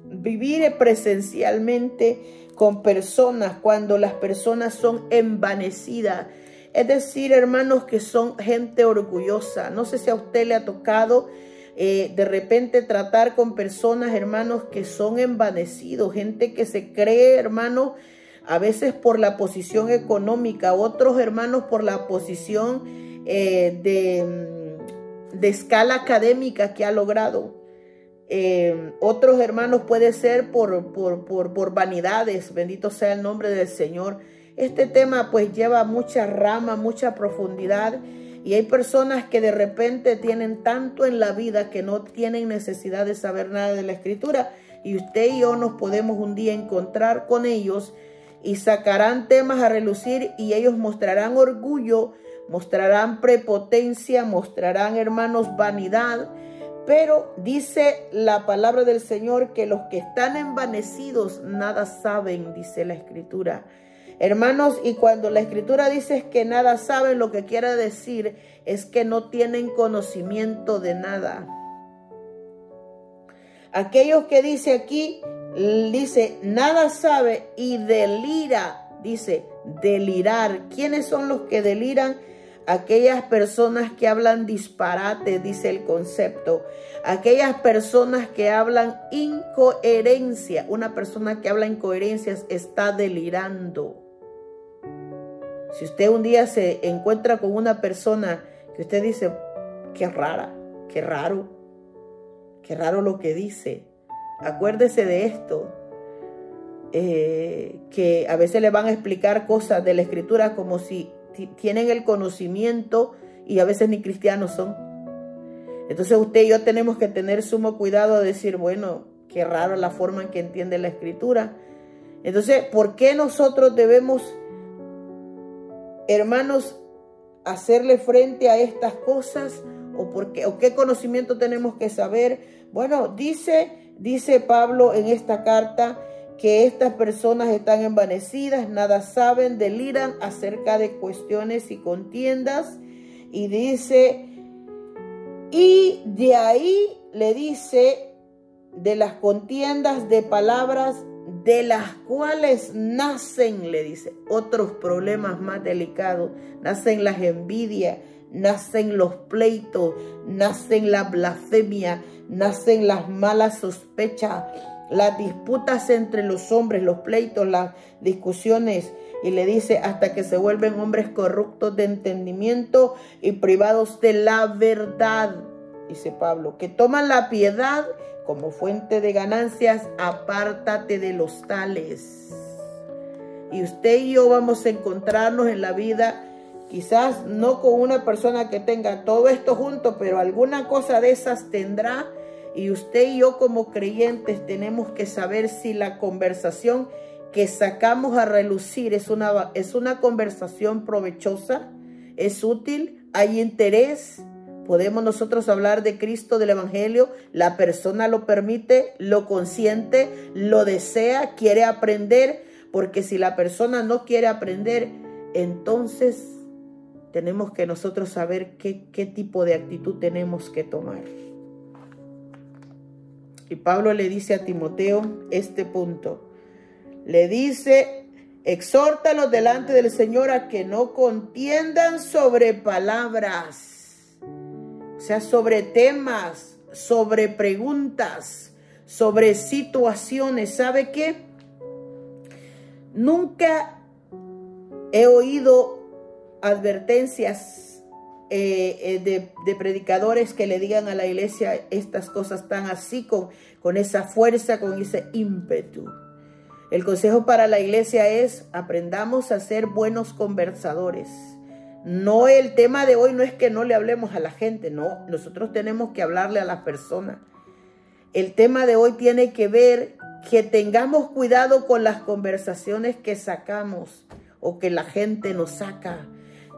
A: vivir presencialmente con personas, cuando las personas son envanecidas. Es decir, hermanos, que son gente orgullosa. No sé si a usted le ha tocado de repente tratar con personas, hermanos, que son envanecidos, gente que se cree, hermanos, a veces por la posición económica, otros, hermanos, por la posición de escala académica que ha logrado. Otros, hermanos, puede ser por vanidades. Bendito sea el nombre del Señor. Este tema pues lleva mucha rama, mucha profundidad, y hay personas que de repente tienen tanto en la vida que no tienen necesidad de saber nada de la escritura, y usted y yo nos podemos un día encontrar con ellos y sacarán temas a relucir, y ellos mostrarán orgullo, mostrarán prepotencia, mostrarán, hermanos, vanidad. Pero dice la palabra del Señor que los que están envanecidos nada saben, dice la escritura. Hermanos, y cuando la escritura dice que nada saben, lo que quiere decir es que no tienen conocimiento de nada. Aquellos que dice aquí, dice nada sabe y delira, dice delirar. ¿Quiénes son los que deliran? Aquellas personas que hablan disparate, dice el concepto. Aquellas personas que hablan incoherencia. Una persona que habla incoherencias está delirando. Si usted un día se encuentra con una persona que usted dice, qué rara, qué raro lo que dice, acuérdese de esto, que a veces le van a explicar cosas de la escritura como si tienen el conocimiento y a veces ni cristianos son. Entonces usted y yo tenemos que tener sumo cuidado de decir, bueno, qué raro la forma en que entiende la escritura. Entonces, ¿por qué nosotros debemos, hermanos, hacerle frente a estas cosas? ¿O qué conocimiento tenemos que saber? Bueno, dice Pablo en esta carta que estas personas están envanecidas, nada saben, deliran acerca de cuestiones y contiendas. Y dice, y de ahí le dice, de las contiendas de palabras, de las cuales nacen, le dice, otros problemas más delicados. Nacen las envidias, nacen los pleitos, nacen la blasfemia, nacen las malas sospechas, las disputas entre los hombres, los pleitos, las discusiones. Y le dice, hasta que se vuelven hombres corruptos de entendimiento y privados de la verdad, dice Pablo, que toman la piedad como fuente de ganancias. Apártate de los tales. Y usted y yo vamos a encontrarnos en la vida, quizás no con una persona que tenga todo esto junto, pero alguna cosa de esas tendrá. Y usted y yo como creyentes tenemos que saber si la conversación que sacamos a relucir es una conversación provechosa, es útil, hay interés. Podemos nosotros hablar de Cristo, del Evangelio, la persona lo permite, lo consiente, lo desea, quiere aprender, porque si la persona no quiere aprender, entonces tenemos que nosotros saber qué tipo de actitud tenemos que tomar. Y Pablo le dice a Timoteo este punto. Le dice, exhórtalos delante del Señor a que no contiendan sobre palabras. O sea, sobre temas, sobre preguntas, sobre situaciones. ¿Sabe qué? Nunca he oído advertencias de predicadores que le digan a la iglesia estas cosas tan así, con esa fuerza, con ese ímpetu. El consejo para la iglesia es: aprendamos a ser buenos conversadores. No, el tema de hoy no es que no le hablemos a la gente, no, nosotros tenemos que hablarle a las personas. El tema de hoy tiene que ver que tengamos cuidado con las conversaciones que sacamos o que la gente nos saca,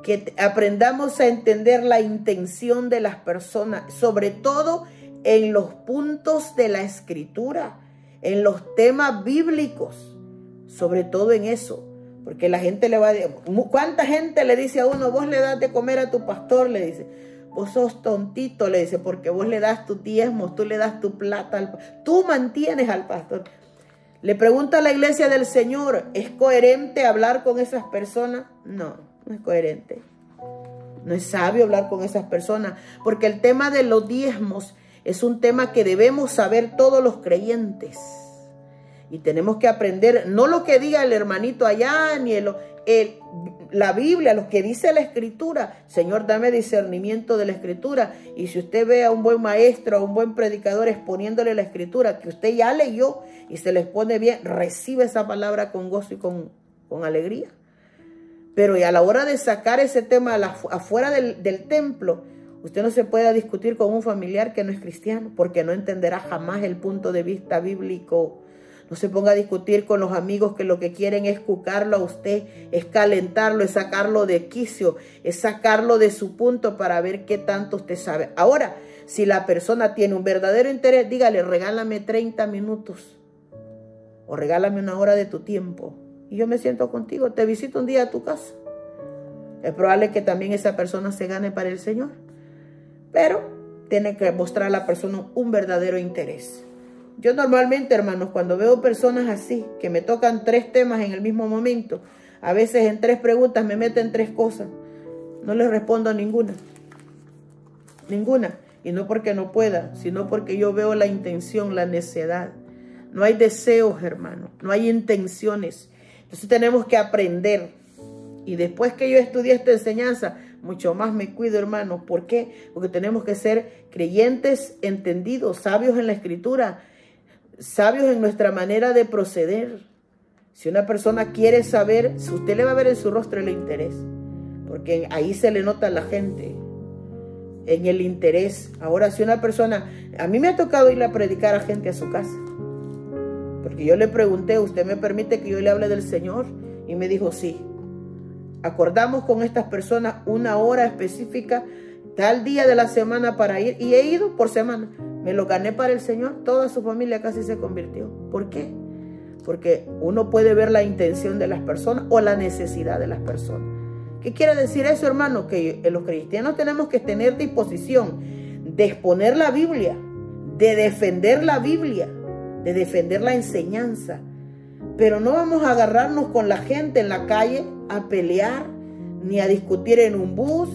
A: que aprendamos a entender la intención de las personas, sobre todo en los puntos de la escritura, en los temas bíblicos, sobre todo en eso. Porque la gente le va a decir, ¿cuánta gente le dice a uno, vos le das de comer a tu pastor? Le dice, vos sos tontito, le dice, porque vos le das tus diezmos, tú le das tu plata, tú mantienes al pastor. Le pregunta a la iglesia del Señor, ¿es coherente hablar con esas personas? No, no es coherente. No es sabio hablar con esas personas, porque el tema de los diezmos es un tema que debemos saber todos los creyentes. Y tenemos que aprender, no lo que diga el hermanito allá, ni la Biblia, lo que dice la Escritura. Señor, dame discernimiento de la Escritura. Y si usted ve a un buen maestro, a un buen predicador exponiéndole la Escritura, que usted ya leyó y se le expone bien, recibe esa palabra con gozo y con alegría. Pero y a la hora de sacar ese tema afuera del templo, usted no se puede discutir con un familiar que no es cristiano, porque no entenderá jamás el punto de vista bíblico. No se ponga a discutir con los amigos que lo que quieren es cucarlo a usted, es calentarlo, es sacarlo de quicio, es sacarlo de su punto para ver qué tanto usted sabe. Ahora, si la persona tiene un verdadero interés, dígale, regálame 30 minutos o regálame 1 hora de tu tiempo y yo me siento contigo, te visito un día a tu casa. Es probable que también esa persona se gane para el Señor, pero tiene que mostrar a la persona un verdadero interés. Yo normalmente, hermanos, cuando veo personas así, que me tocan 3 temas en el mismo momento, a veces en 3 preguntas me meten 3 cosas, no les respondo a ninguna. Ninguna. Y no porque no pueda, sino porque yo veo la intención, la necedad. No hay deseos, hermanos, no hay intenciones. Entonces tenemos que aprender. Y después que yo estudié esta enseñanza, mucho más me cuido, hermanos. ¿Por qué? Porque tenemos que ser creyentes, entendidos, sabios en la Escritura, sabios en nuestra manera de proceder. Si una persona quiere saber, usted le va a ver en su rostro el interés, porque ahí se le nota a la gente, en el interés. Ahora, si una persona, a mí me ha tocado ir a predicar a gente a su casa, porque yo le pregunté, ¿usted me permite que yo le hable del Señor? Y me dijo, sí. Acordamos con estas personas 1 hora específica, tal día de la semana para ir, y he ido por semana. Me lo gané para el Señor, toda su familia casi se convirtió. ¿Por qué? Porque uno puede ver la intención de las personas o la necesidad de las personas. ¿Qué quiere decir eso, hermano? Que los cristianos tenemos que tener disposición de exponer la Biblia, de defender la Biblia, de defender la enseñanza. Pero no vamos a agarrarnos con la gente en la calle a pelear, ni a discutir en un bus,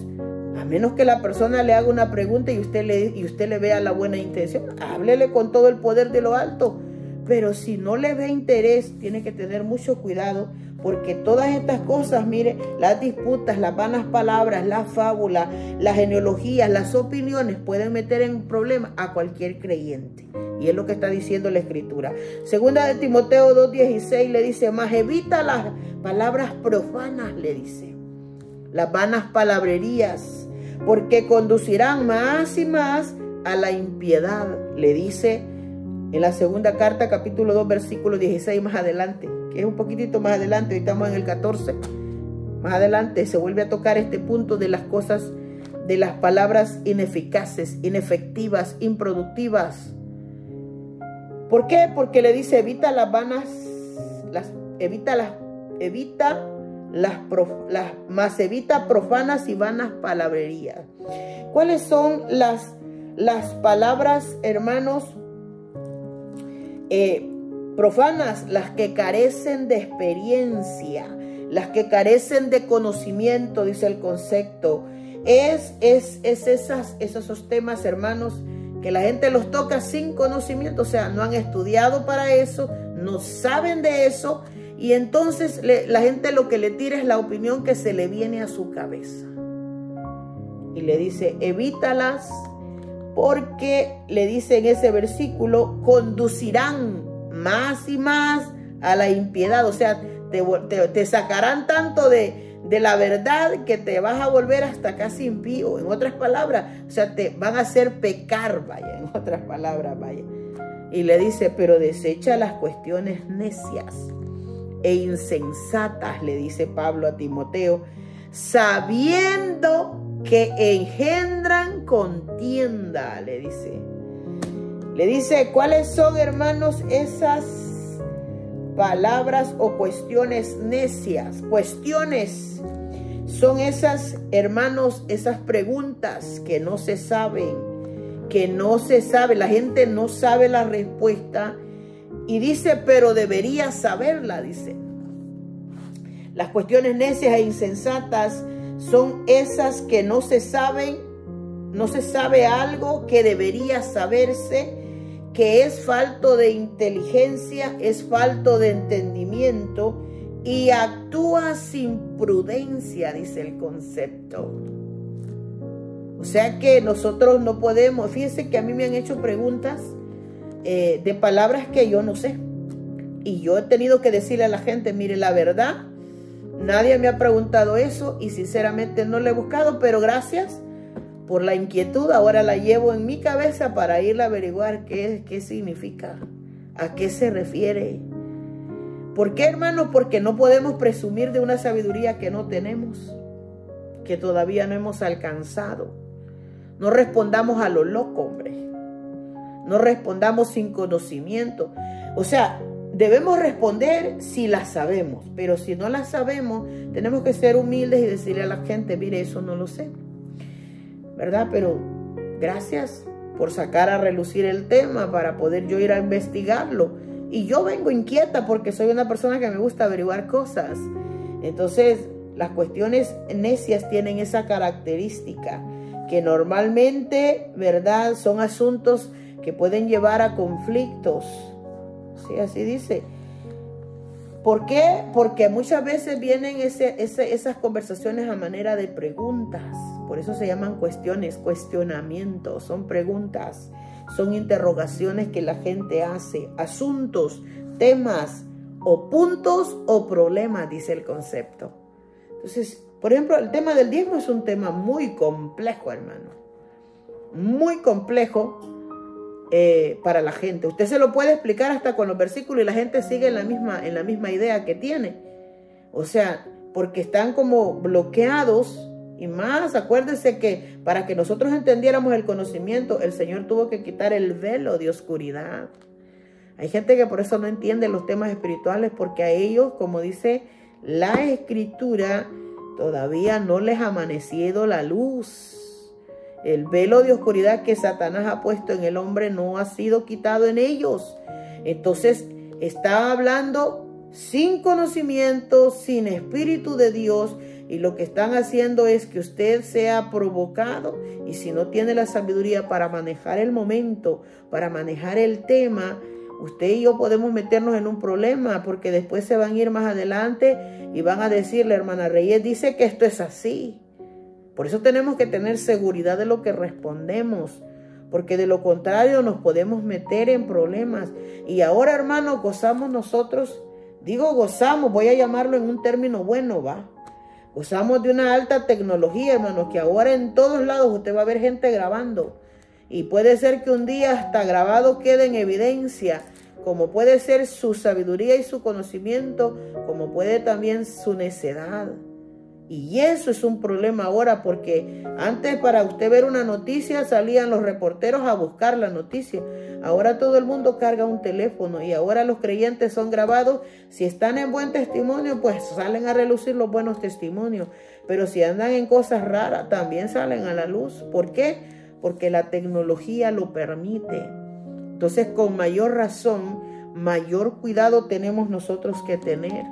A: a menos que la persona le haga una pregunta y usted le vea la buena intención. Háblele con todo el poder de lo alto. Pero si no le ve interés, tiene que tener mucho cuidado, porque todas estas cosas, mire, las disputas, las vanas palabras, las fábulas, las genealogías, las opiniones, pueden meter en problemas a cualquier creyente. Y es lo que está diciendo la Escritura. Segunda de Timoteo 2:16 le dice, más evita las palabras profanas, le dice, las vanas palabrerías, porque conducirán más y más a la impiedad, le dice en la segunda carta, capítulo 2, versículo 16, más adelante, que es un poquitito más adelante, hoy estamos en el 14, más adelante se vuelve a tocar este punto de las cosas, de las palabras ineficaces, inefectivas, improductivas. ¿Por qué? Porque le dice, evita las vanas, evita profanas y vanas palabrerías. ¿Cuáles son las palabras, hermanos, profanas? Las que carecen de experiencia, las que carecen de conocimiento, dice el concepto. Esos temas, hermanos, que la gente los toca sin conocimiento, o sea, no han estudiado para eso, no saben de eso, Y entonces la gente lo que le tira es la opinión que se le viene a su cabeza. Y le dice, evítalas, porque le dice en ese versículo, conducirán más y más a la impiedad. O sea, te sacarán tanto de la verdad que te vas a volver hasta casi impío. En otras palabras, o sea, te van a hacer pecar, vaya, en otras palabras, vaya. Y le dice, pero desecha las cuestiones necias e insensatas, le dice Pablo a Timoteo, sabiendo que engendran contienda, le dice. Le dice, ¿cuáles son, hermanos, esas palabras o cuestiones necias? Cuestiones son esas, hermanos, esas preguntas que no se saben, la gente no sabe la respuesta y dice, pero debería saberla, dice. Las cuestiones necias e insensatas son esas que no se saben, no se sabe algo que debería saberse, que es falto de inteligencia, es falto de entendimiento y actúa sin prudencia, dice el concepto. O sea que nosotros no podemos, fíjense que a mí me han hecho preguntas de palabras que yo no sé. Y yo he tenido que decirle a la gente, mire, la verdad, nadie me ha preguntado eso y sinceramente no lo he buscado, pero gracias por la inquietud. Ahora la llevo en mi cabeza para ir a averiguar qué significa, a qué se refiere. ¿Por qué, hermanos? Porque no podemos presumir de una sabiduría que no tenemos, que todavía no hemos alcanzado. No respondamos a lo loco, hombre. No respondamos sin conocimiento. O sea, debemos responder si la sabemos, pero si no la sabemos, tenemos que ser humildes y decirle a la gente, mire, eso no lo sé, ¿verdad? Pero gracias por sacar a relucir el tema para poder yo ir a investigarlo. Y yo vengo inquieta porque soy una persona que me gusta averiguar cosas. Entonces, las cuestiones necias tienen esa característica, que normalmente, ¿verdad?, son asuntos que pueden llevar a conflictos. Sí, así dice. ¿Por qué? Porque muchas veces vienen esas conversaciones a manera de preguntas. Por eso se llaman cuestiones, cuestionamientos. Son preguntas, son interrogaciones que la gente hace. Asuntos, temas o puntos o problemas, dice el concepto. Entonces, por ejemplo, el tema del diezmo es un tema muy complejo, hermano. Muy complejo para la gente. Usted se lo puede explicar hasta con los versículos y la gente sigue en la misma idea que tiene. O sea, porque están como bloqueados. Y más, acuérdense que para que nosotros entendiéramos el conocimiento, el Señor tuvo que quitar el velo de oscuridad. Hay gente que por eso no entiende los temas espirituales, porque a ellos, como dice la Escritura, todavía no les ha amanecido la luz. El velo de oscuridad que Satanás ha puesto en el hombre no ha sido quitado en ellos. Entonces, está hablando sin conocimiento, sin espíritu de Dios, y lo que están haciendo es que usted sea provocado, y si no tiene la sabiduría para manejar el momento, para manejar el tema, usted y yo podemos meternos en un problema, porque después se van a ir más adelante y van a decirle, hermana Reyes dice que esto es así. Por eso tenemos que tener seguridad de lo que respondemos, porque de lo contrario nos podemos meter en problemas. Y ahora, hermano, gozamos nosotros, digo gozamos, voy a llamarlo en un término bueno, ¿va? Gozamos de una alta tecnología, hermanos, que ahora en todos lados usted va a ver gente grabando. Y puede ser que un día hasta grabado quede en evidencia, como puede ser su sabiduría y su conocimiento, como puede también su necedad. Y eso es un problema ahora, porque antes para usted ver una noticia salían los reporteros a buscar la noticia. Ahora todo el mundo carga un teléfono y ahora los creyentes son grabados. Si están en buen testimonio, pues salen a relucir los buenos testimonios. Pero si andan en cosas raras, también salen a la luz. ¿Por qué? Porque la tecnología lo permite. Entonces, con mayor razón, mayor cuidado tenemos nosotros que tener.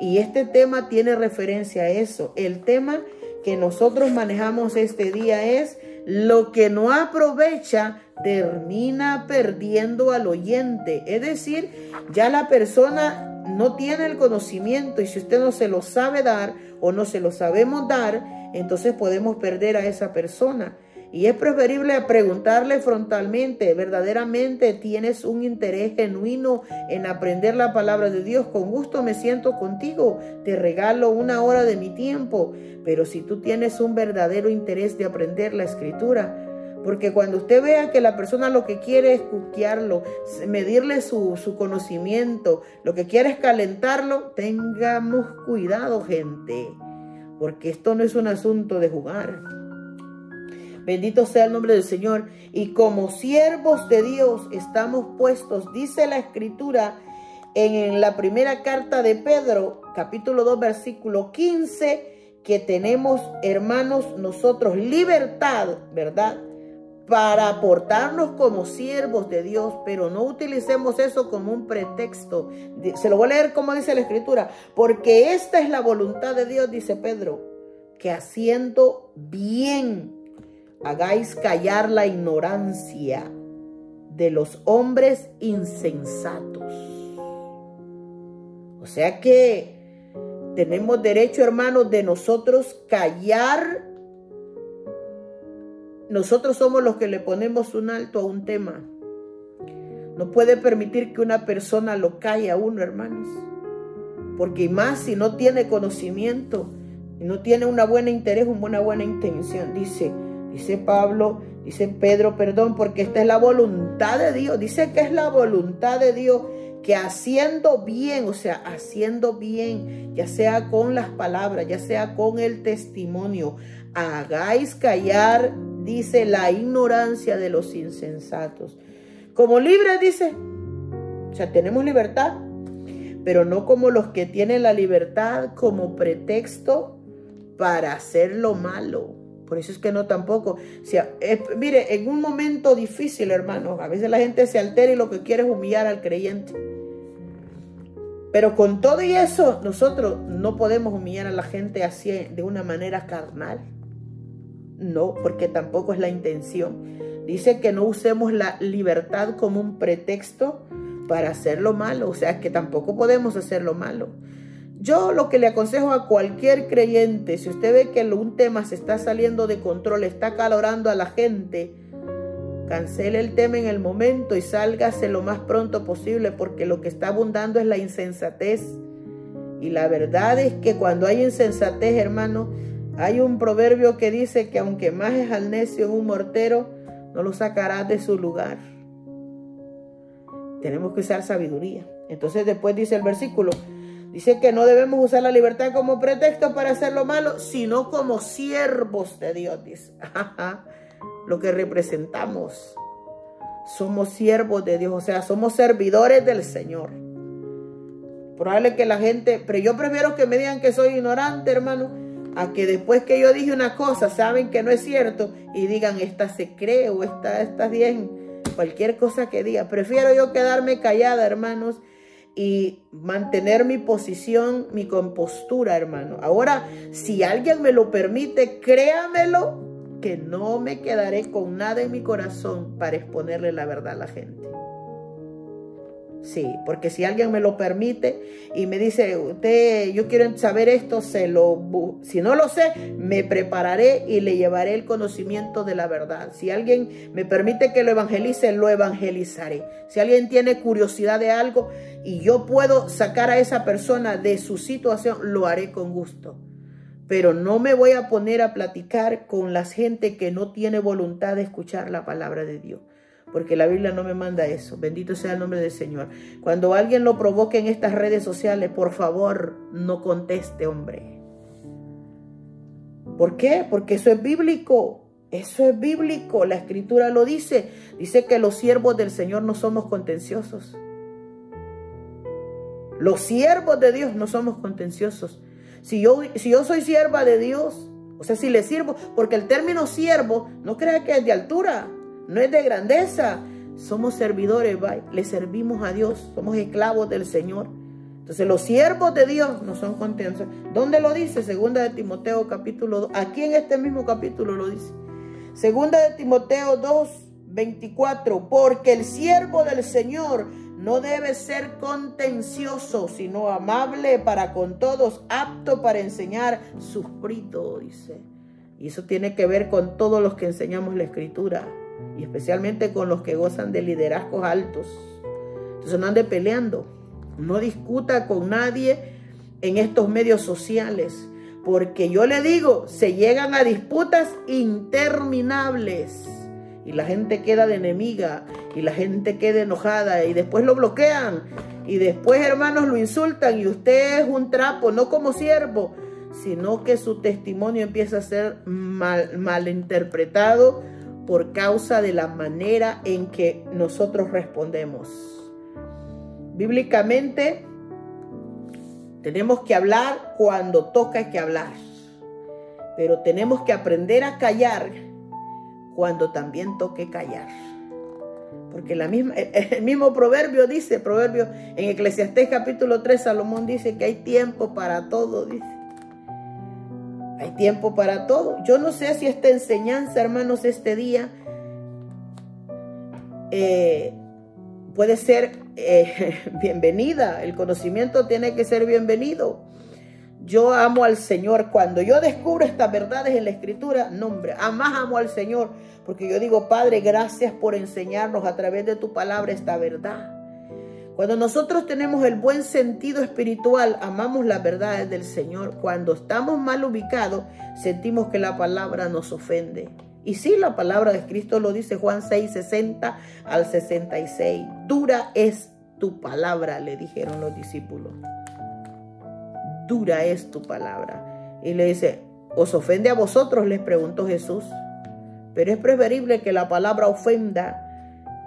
A: Y este tema tiene referencia a eso. El tema que nosotros manejamos este día es: lo que no aprovecha termina perdiendo al oyente. Es decir, ya la persona no tiene el conocimiento, y si usted no se lo sabe dar o no se lo sabemos dar, entonces podemos perder a esa persona. Y es preferible preguntarle frontalmente, ¿verdaderamente tienes un interés genuino en aprender la palabra de Dios? Con gusto me siento contigo, te regalo 1 hora de mi tiempo. Pero si tú tienes un verdadero interés de aprender la Escritura, porque cuando usted vea que la persona lo que quiere es cuquearlo, medirle su conocimiento, lo que quiere es calentarlo, tengamos cuidado, gente, porque esto no es un asunto de jugar. Bendito sea el nombre del Señor. Y como siervos de Dios estamos puestos, dice la Escritura en la primera carta de Pedro, capítulo 2, versículo 15, que tenemos, hermanos, nosotros libertad, ¿verdad?, para portarnos como siervos de Dios, pero no utilicemos eso como un pretexto. Se lo voy a leer como dice la Escritura. Porque esta es la voluntad de Dios, dice Pedro, que haciendo bien hagáis callar la ignorancia de los hombres insensatos. O sea que tenemos derecho, hermanos, de nosotros callar. Nosotros somos los que le ponemos un alto a un tema. No puede permitir que una persona lo calle a uno, hermanos. Porque más si no tiene conocimiento, y no tiene una buena interés, una buena intención. Dice Pedro, porque esta es la voluntad de Dios. Dice que es la voluntad de Dios que haciendo bien, o sea, haciendo bien, ya sea con las palabras, ya sea con el testimonio, hagáis callar, dice, la ignorancia de los insensatos. Como libres, dice, o sea, tenemos libertad, pero no como los que tienen la libertad como pretexto para hacer lo malo. Por eso es que no tampoco. O sea, mire, en un momento difícil, hermanos, a veces la gente se altera y lo que quiere es humillar al creyente. Pero con todo y eso, nosotros no podemos humillar a la gente así de una manera carnal. No, porque tampoco es la intención. Dice que no usemos la libertad como un pretexto para hacer lo malo. O sea, que tampoco podemos hacer lo malo. Yo lo que le aconsejo a cualquier creyente, si usted ve que un tema se está saliendo de control, está acalorando a la gente, cancele el tema en el momento y sálgase lo más pronto posible, porque lo que está abundando es la insensatez. Y la verdad es que cuando hay insensatez, hermano, hay un proverbio que dice que aunque majes al necio en un mortero, no lo sacarás de su lugar. Tenemos que usar sabiduría. Entonces después dice el versículo, dice que no debemos usar la libertad como pretexto para hacer lo malo, sino como siervos de Dios, dice. Lo que representamos. Somos siervos de Dios, o sea, somos servidores del Señor. Probable que la gente, pero yo prefiero que me digan que soy ignorante, hermano, a que después que yo dije una cosa, saben que no es cierto y digan, esta se cree o está bien, cualquier cosa que diga. Prefiero yo quedarme callada, hermanos, y mantener mi posición, mi compostura, hermano. Ahora, si alguien me lo permite, créamelo, que no me quedaré con nada en mi corazón para exponerle la verdad a la gente. Sí, porque si alguien me lo permite y me dice, usted, yo quiero saber esto, si no lo sé, me prepararé y le llevaré el conocimiento de la verdad. Si alguien me permite que lo evangelice, lo evangelizaré. Si alguien tiene curiosidad de algo y yo puedo sacar a esa persona de su situación, lo haré con gusto. Pero no me voy a poner a platicar con la gente que no tiene voluntad de escuchar la palabra de Dios. Porque la Biblia no me manda eso. Bendito sea el nombre del Señor. Cuando alguien lo provoque en estas redes sociales, por favor, no conteste, hombre. ¿Por qué? Porque eso es bíblico. Eso es bíblico. La Escritura lo dice. Dice que los siervos del Señor no somos contenciosos. Los siervos de Dios no somos contenciosos. Si yo soy sierva de Dios, o sea, si le sirvo, porque el término siervo no crea que es de altura. No es de grandeza. Somos servidores, le servimos a Dios. Somos esclavos del Señor. Entonces los siervos de Dios no son contenciosos. ¿Dónde lo dice? Segunda de Timoteo capítulo 2. Aquí en este mismo capítulo lo dice. Segunda de Timoteo 2, 24. Porque el siervo del Señor No debe ser contencioso, sino amable para con todos, apto para enseñar, sufrido, dice. Y eso tiene que ver con todos los que enseñamos la Escritura, y especialmente con los que gozan de liderazgos altos. Entonces no ande peleando, no discuta con nadie en estos medios sociales, porque yo le digo, se llegan a disputas interminables y la gente queda de enemiga y la gente queda enojada y después lo bloquean y después, hermanos, lo insultan y usted es un trapo, no como siervo, sino que su testimonio empieza a ser malinterpretado por causa de la manera en que nosotros respondemos. Bíblicamente, tenemos que hablar cuando toca que hablar, pero tenemos que aprender a callar cuando también toque callar. Porque el mismo proverbio dice, en Eclesiastés capítulo 3, Salomón dice que hay tiempo para todo, dice. Hay tiempo para todo. Yo no sé si esta enseñanza, hermanos, este día puede ser bienvenida. El conocimiento tiene que ser bienvenido. Yo amo al Señor. Cuando yo descubro estas verdades en la Escritura, no, hombre, más amo al Señor. Porque yo digo, Padre, gracias por enseñarnos a través de tu palabra esta verdad. Cuando nosotros tenemos el buen sentido espiritual, amamos las verdades del Señor. Cuando estamos mal ubicados, sentimos que la palabra nos ofende. Y sí, la palabra de Cristo lo dice, Juan 6, 60 al 66. Dura es tu palabra, le dijeron los discípulos. Dura es tu palabra. Y le dice, ¿os ofende a vosotros?, les preguntó Jesús. Pero es preferible que la palabra ofenda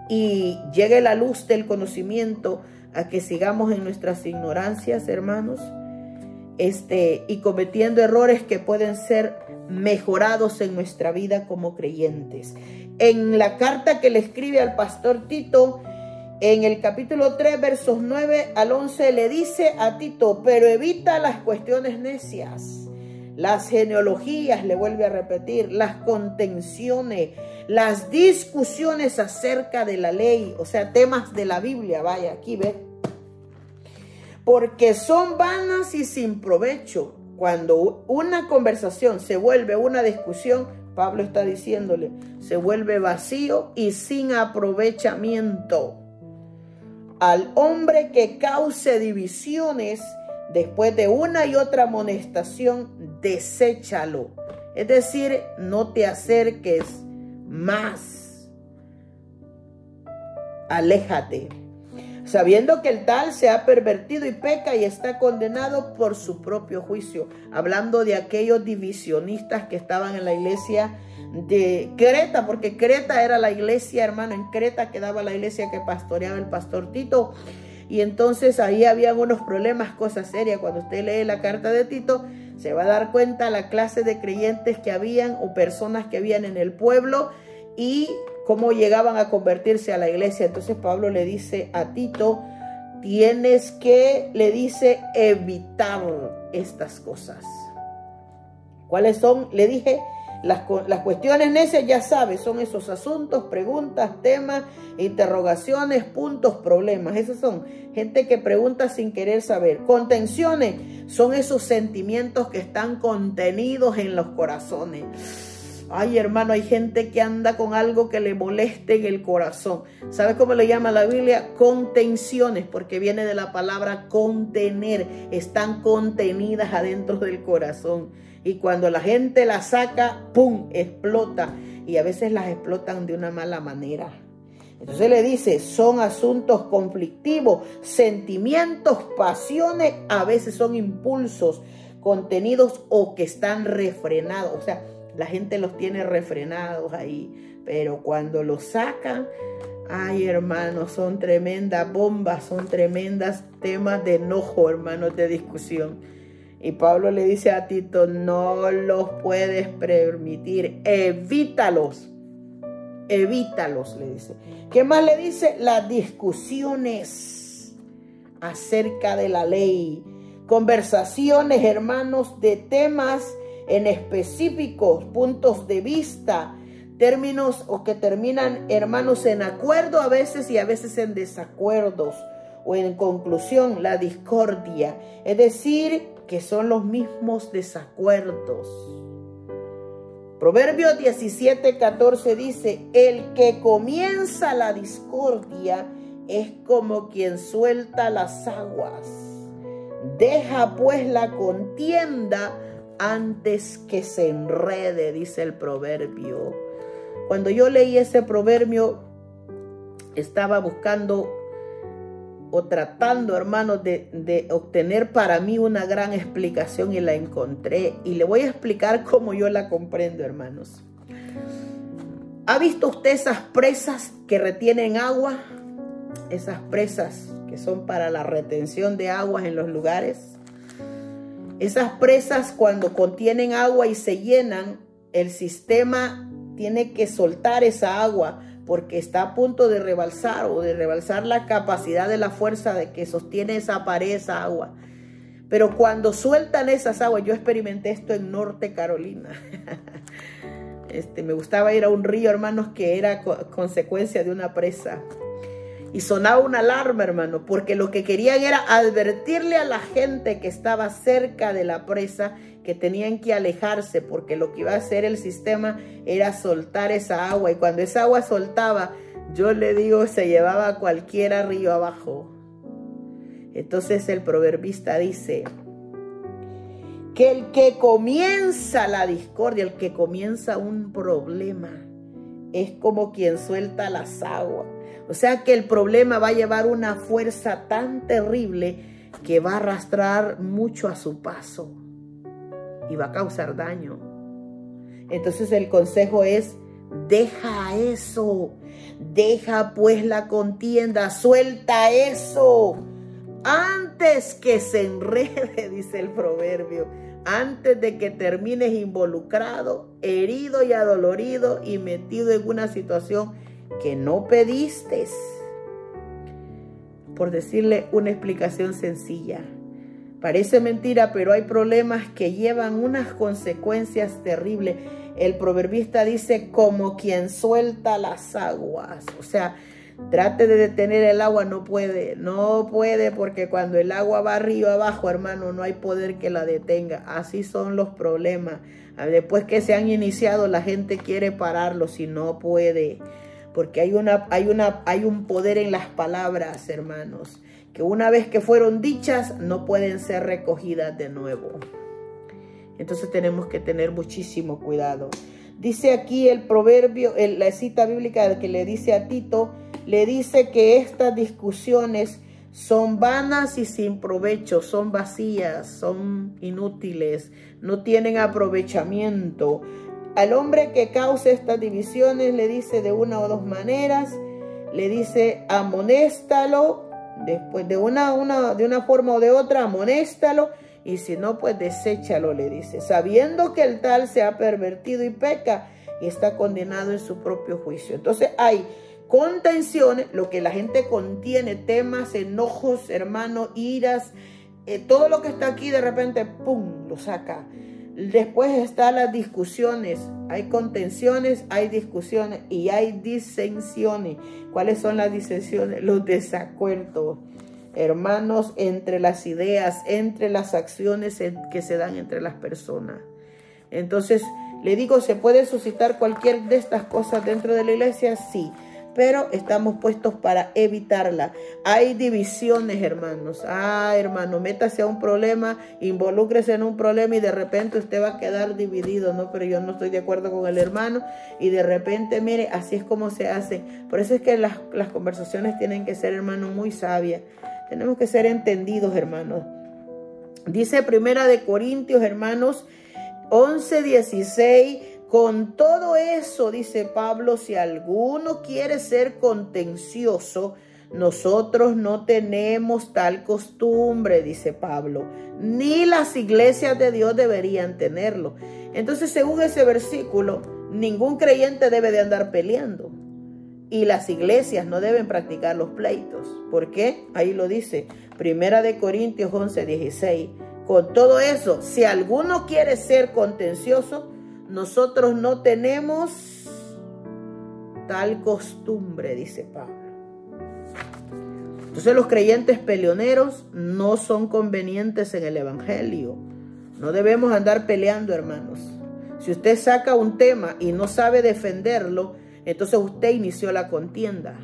A: y llegue la luz del conocimiento a que sigamos en nuestras ignorancias, hermanos, y cometiendo errores que pueden ser mejorados en nuestra vida como creyentes. En la carta que le escribe al pastor Tito, en el capítulo 3, versos 9 al 11, le dice a Tito, pero evita las cuestiones necias, las genealogías, le vuelve a repetir, las contenciones, las discusiones acerca de la ley, o sea, temas de la Biblia, vaya, aquí ve, porque son vanas y sin provecho. Cuando una conversación se vuelve una discusión, Pablo está diciéndole, se vuelve vacío y sin aprovechamiento. Al hombre que cause divisiones, después de una y otra amonestación, deséchalo. Es decir, no te acerques más. Aléjate, sabiendo que el tal se ha pervertido y peca y está condenado por su propio juicio. Hablando de aquellos divisionistas que estaban en la iglesia de Creta, porque Creta era la iglesia, hermano, en Creta quedaba la iglesia que pastoreaba el pastor Tito. Y entonces ahí habían unos problemas, cosas serias. Cuando usted lee la carta de Tito, se va a dar cuenta la clase de creyentes que habían o personas que habían en el pueblo y cómo llegaban a convertirse a la iglesia. Entonces Pablo le dice a Tito, tienes que, le dice, evitar estas cosas. ¿Cuáles son? Le dije, las cuestiones necias, ya sabes, son esos asuntos, preguntas, temas, interrogaciones, puntos, problemas. Esos son gente que pregunta sin querer saber. Contenciones son esos sentimientos que están contenidos en los corazones. Ay, hermano, hay gente que anda con algo que le moleste en el corazón. ¿Sabe cómo le llama la Biblia? Contenciones, porque viene de la palabra contener. Están contenidas adentro del corazón. Y cuando la gente las saca, ¡pum!, explota. Y a veces las explotan de una mala manera. Entonces le dice, son asuntos conflictivos, sentimientos, pasiones, a veces son impulsos contenidos o que están refrenados. O sea, la gente los tiene refrenados ahí, pero cuando los sacan, ay, hermanos, son tremendas bombas, son tremendas temas de enojo, hermanos, de discusión. Y Pablo le dice a Tito, no los puedes permitir, evítalos, le dice. ¿Qué más le dice? Las discusiones acerca de la ley, conversaciones, hermanos, de temas en específicos, puntos de vista, términos o que terminan, hermanos, en acuerdo a veces y a veces en desacuerdos o en conclusión, la discordia. Es decir, que son los mismos desacuerdos. Proverbios 17:14 dice, el que comienza la discordia es como quien suelta las aguas. Deja pues la contienda antes que se enrede, dice el proverbio. Cuando yo leí ese proverbio, estaba buscando o tratando, hermanos, de obtener para mí una gran explicación y la encontré. Y le voy a explicar cómo yo la comprendo, hermanos. ¿Ha visto usted esas presas que retienen agua? Esas presas que son para la retención de aguas en los lugares. Esas presas, cuando contienen agua y se llenan, el sistema tiene que soltar esa agua porque está a punto de rebalsar o de rebalsar la capacidad de la fuerza de que sostiene esa pared, esa agua. Pero cuando sueltan esas aguas, yo experimenté esto en Norte Carolina. Me gustaba ir a un río, hermanos, que era consecuencia de una presa. Y sonaba una alarma, hermano, porque lo que querían era advertirle a la gente que estaba cerca de la presa que tenían que alejarse, porque lo que iba a hacer el sistema era soltar esa agua. Y cuando esa agua soltaba, yo le digo, se llevaba a cualquiera río abajo. Entonces el proverbista dice que el que comienza la discordia, el que comienza un problema, es como quien suelta las aguas. O sea que el problema va a llevar una fuerza tan terrible que va a arrastrar mucho a su paso y va a causar daño. Entonces el consejo es, deja eso, deja pues la contienda, suelta eso, antes que se enrede, dice el proverbio, antes de que termines involucrado, herido y adolorido y metido en una situación que no pediste. Por decirle una explicación sencilla. Parece mentira, pero hay problemas que llevan unas consecuencias terribles. El proverbista dice, como quien suelta las aguas. O sea, trate de detener el agua, no puede, porque cuando el agua va río abajo, hermano, no hay poder que la detenga. Así son los problemas. Después que se han iniciado, la gente quiere pararlos y no puede. Porque hay un poder en las palabras, hermanos, que una vez que fueron dichas, no pueden ser recogidas de nuevo. Entonces tenemos que tener muchísimo cuidado. Dice aquí el proverbio, la cita bíblica que le dice a Tito, le dice que estas discusiones son vanas y sin provecho, son vacías, son inútiles, no tienen aprovechamiento. Al hombre que cause estas divisiones le dice de una o dos maneras, le dice amonéstalo, después de una forma o de otra, amonéstalo, y si no, pues deséchalo, le dice, sabiendo que el tal se ha pervertido y peca y está condenado en su propio juicio. Entonces hay contenciones, lo que la gente contiene, temas, enojos, hermano, iras, todo lo que está aquí de repente, ¡pum!, lo saca. Después están las discusiones, hay contenciones, hay discusiones y hay disensiones. ¿Cuáles son las disensiones? Los desacuerdos, hermanos, entre las ideas, entre las acciones que se dan entre las personas. Entonces, le digo, ¿se puede suscitar cualquier de estas cosas dentro de la iglesia? Sí, pero estamos puestos para evitarla. Hay divisiones, hermanos. Hermano, métase a un problema, involúcrese en un problema y de repente usted va a quedar dividido, ¿no? Pero yo no estoy de acuerdo con el hermano y de repente, mire, así es como se hace. Por eso es que las conversaciones tienen que ser, hermano, muy sabias. Tenemos que ser entendidos, hermanos. Dice Primera de Corintios, hermanos, 11:16, con todo eso, dice Pablo, si alguno quiere ser contencioso, nosotros no tenemos tal costumbre, dice Pablo, ni las iglesias de Dios deberían tenerlo. Entonces, según ese versículo, ningún creyente debe de andar peleando y las iglesias no deben practicar los pleitos. ¿Por qué? Ahí lo dice, Primera de Corintios 11:16. Con todo eso, si alguno quiere ser contencioso, nosotros no tenemos tal costumbre, dice Pablo. Entonces los creyentes peleoneros no son convenientes en el evangelio. No debemos andar peleando, hermanos. Si usted saca un tema y no sabe defenderlo, entonces usted inició la contienda.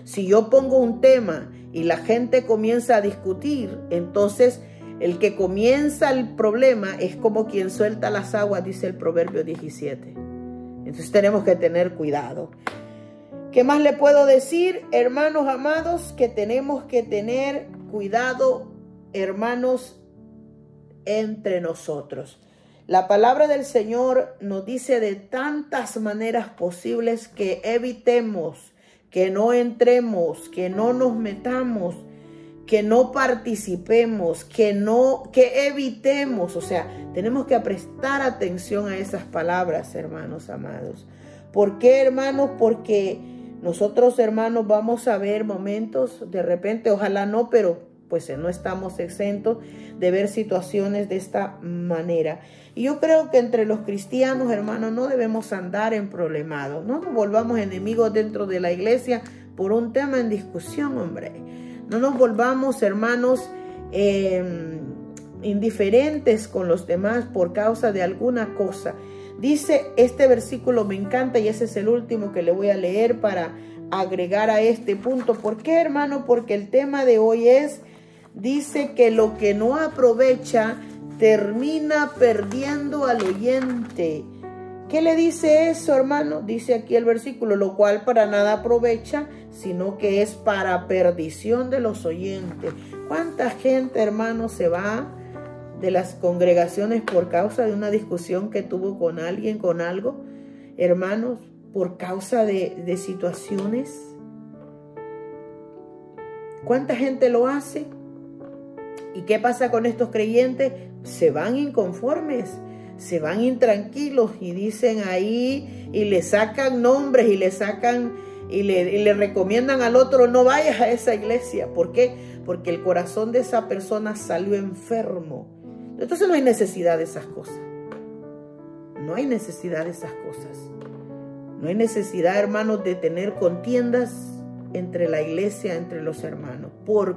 A: Si yo pongo un tema y la gente comienza a discutir, entonces el que comienza el problema es como quien suelta las aguas, dice el Proverbio 17. Entonces tenemos que tener cuidado. ¿Qué más le puedo decir, hermanos amados? Que tenemos que tener cuidado, hermanos, entre nosotros. La palabra del Señor nos dice de tantas maneras posibles que evitemos, que no entremos, que no nos metamos, que no participemos, que evitemos. O sea, tenemos que prestar atención a esas palabras, hermanos amados. ¿Por qué, hermanos? Porque nosotros, hermanos, vamos a ver momentos, de repente, ojalá no, pero pues no estamos exentos de ver situaciones de esta manera. Y yo creo que entre los cristianos, hermanos, no debemos andar en problemados. No nos volvamos enemigos dentro de la iglesia por un tema en discusión, hombre. No nos volvamos, hermanos, indiferentes con los demás por causa de alguna cosa. Dice este versículo, me encanta, y ese es el último que le voy a leer para agregar a este punto. ¿Por qué, hermano? Porque el tema de hoy dice que lo que no aprovecha termina perdiendo al oyente. ¿Qué le dice eso, hermano? Dice aquí el versículo, lo cual para nada aprovecha, sino que es para perdición de los oyentes. ¿Cuánta gente, hermano, se va de las congregaciones por causa de una discusión que tuvo con alguien, con algo? Hermanos, por causa de situaciones. ¿Cuánta gente lo hace? ¿Y qué pasa con estos creyentes? Se van inconformes, se van intranquilos y dicen ahí y le sacan nombres y le sacan y le recomiendan al otro, no vayas a esa iglesia. ¿Por qué? Porque el corazón de esa persona salió enfermo. Entonces no hay necesidad de esas cosas. No hay necesidad de esas cosas. No hay necesidad, hermanos, de tener contiendas entre la iglesia, entre los hermanos, por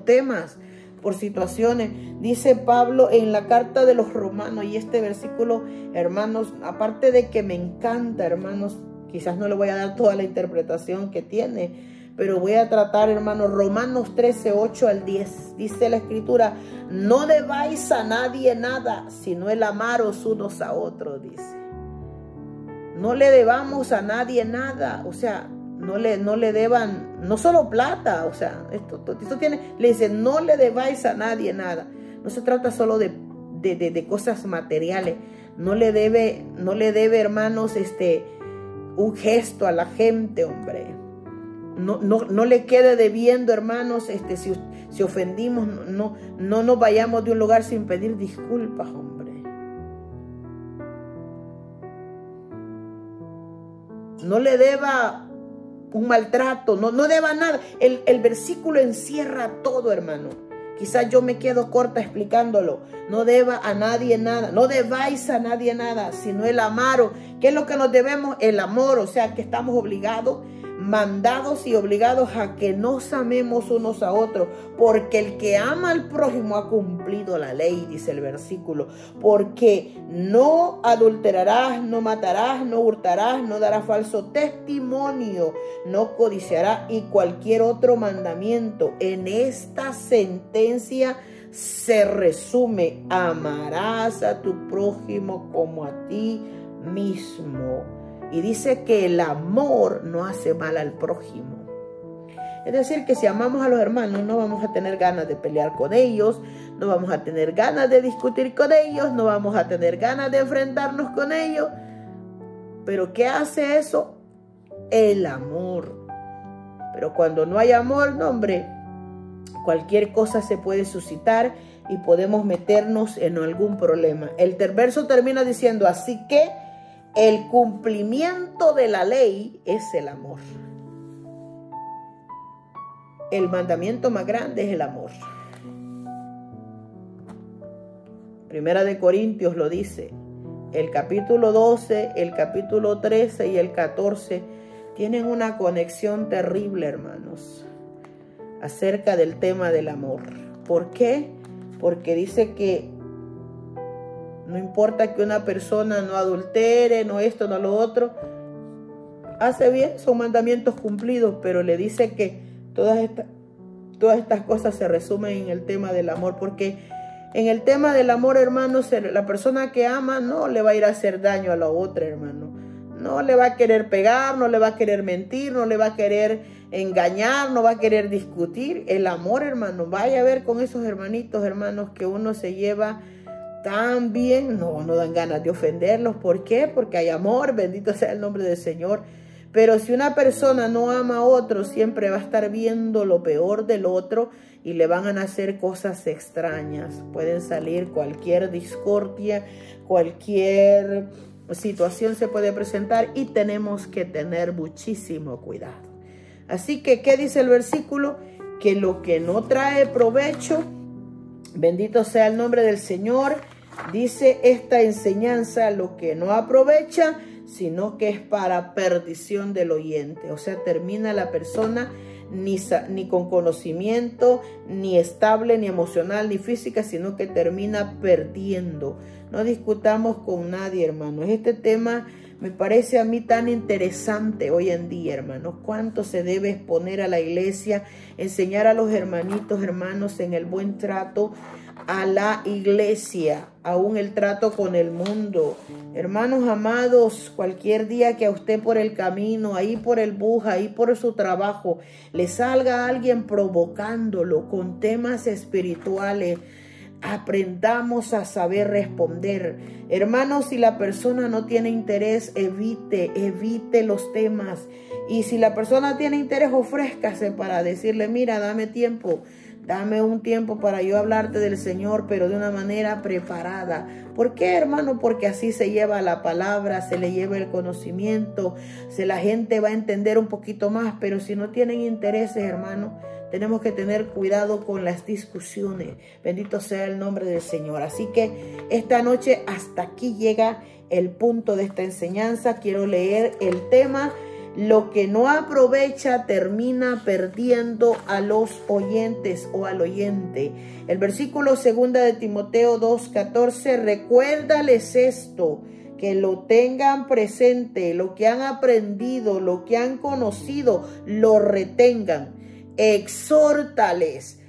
A: temas, por situaciones. Dice Pablo en la carta de los Romanos, y este versículo, hermanos, aparte de que me encanta, hermanos, quizás no le voy a dar toda la interpretación que tiene, pero voy a tratar, hermanos, Romanos 13, 8 al 10. Dice la escritura, no debáis a nadie nada, sino el amaros unos a otros, dice. No le debamos a nadie nada, o sea, no le deban, no solo plata, o sea, esto tiene, le dice, no le debáis a nadie nada. No se trata solo de cosas materiales. No le debe, hermanos, un gesto a la gente, hombre. No le quede debiendo, hermanos, si ofendimos, no nos vayamos de un lugar sin pedir disculpas, hombre. No le deba un maltrato, no deba nada. El versículo encierra todo, hermano. Quizás yo me quedo corta explicándolo. No deba a nadie nada, no debáis a nadie nada, sino el amaro. ¿Qué es lo que nos debemos? El amor, o sea que estamos obligados, mandados y obligados a que nos amemos unos a otros, porque el que ama al prójimo ha cumplido la ley, dice el versículo. Porque no adulterarás, no matarás, no hurtarás, no darás falso testimonio, no codiciarás y cualquier otro mandamiento. En esta sentencia se resume: amarás a tu prójimo como a ti mismo. Y dice que el amor no hace mal al prójimo. Es decir, que si amamos a los hermanos, no vamos a tener ganas de pelear con ellos, no vamos a tener ganas de discutir con ellos, no vamos a tener ganas de enfrentarnos con ellos. Pero ¿qué hace eso? El amor. Pero cuando no hay amor, no, hombre, cualquier cosa se puede suscitar y podemos meternos en algún problema. El verso termina diciendo, así que el cumplimiento de la ley es el amor. El mandamiento más grande es el amor. Primera de Corintios lo dice, el capítulo 12, el capítulo 13 y el 14, tienen una conexión terrible, hermanos, acerca del tema del amor. ¿Por qué? Porque dice que no importa que una persona no adultere, no esto, no lo otro, hace bien, son mandamientos cumplidos, pero le dice que todas estas cosas se resumen en el tema del amor, porque en el tema del amor, hermanos, la persona que ama no le va a ir a hacer daño a la otra, hermano. No le va a querer pegar, no le va a querer mentir, no le va a querer engañar, no va a querer discutir. El amor, hermano, vaya a ver con esos hermanitos, hermanos, que uno se lleva tan bien, no dan ganas de ofenderlos. ¿Por qué? Porque hay amor, bendito sea el nombre del Señor. Pero si una persona no ama a otro, siempre va a estar viendo lo peor del otro y le van a nacer cosas extrañas. Pueden salir cualquier discordia, cualquier situación se puede presentar y tenemos que tener muchísimo cuidado. Así que, ¿qué dice el versículo? Que lo que no trae provecho, bendito sea el nombre del Señor, dice esta enseñanza, lo que no aprovecha, sino que es para perdición del oyente. O sea, termina la persona ni con conocimiento, ni estable, ni emocional, ni física, sino que termina perdiendo. No discutamos con nadie, hermanos. Este tema me parece a mí tan interesante hoy en día, hermanos. Cuánto se debe exponer a la iglesia, enseñar a los hermanitos, hermanos, en el buen trato a la iglesia, aún el trato con el mundo. Hermanos amados, cualquier día que a usted por el camino, ahí por el bus, ahí por su trabajo, le salga alguien provocándolo con temas espirituales, aprendamos a saber responder. Hermanos, si la persona no tiene interés, evite los temas. Y si la persona tiene interés, ofrézcase para decirle, mira, dame tiempo. Dame un tiempo para yo hablarte del Señor, pero de una manera preparada. ¿Por qué, hermano? Porque así se lleva la palabra, se le lleva el conocimiento, la gente va a entender un poquito más. Pero si no tienen intereses, hermano, tenemos que tener cuidado con las discusiones. Bendito sea el nombre del Señor. Así que esta noche hasta aquí llega el punto de esta enseñanza. Quiero leer el tema. Lo que no aprovecha termina perdiendo a los oyentes o al oyente. El versículo 2 de Timoteo 2:14, recuérdales esto, que lo tengan presente, lo que han aprendido, lo que han conocido, lo retengan. Exhórtales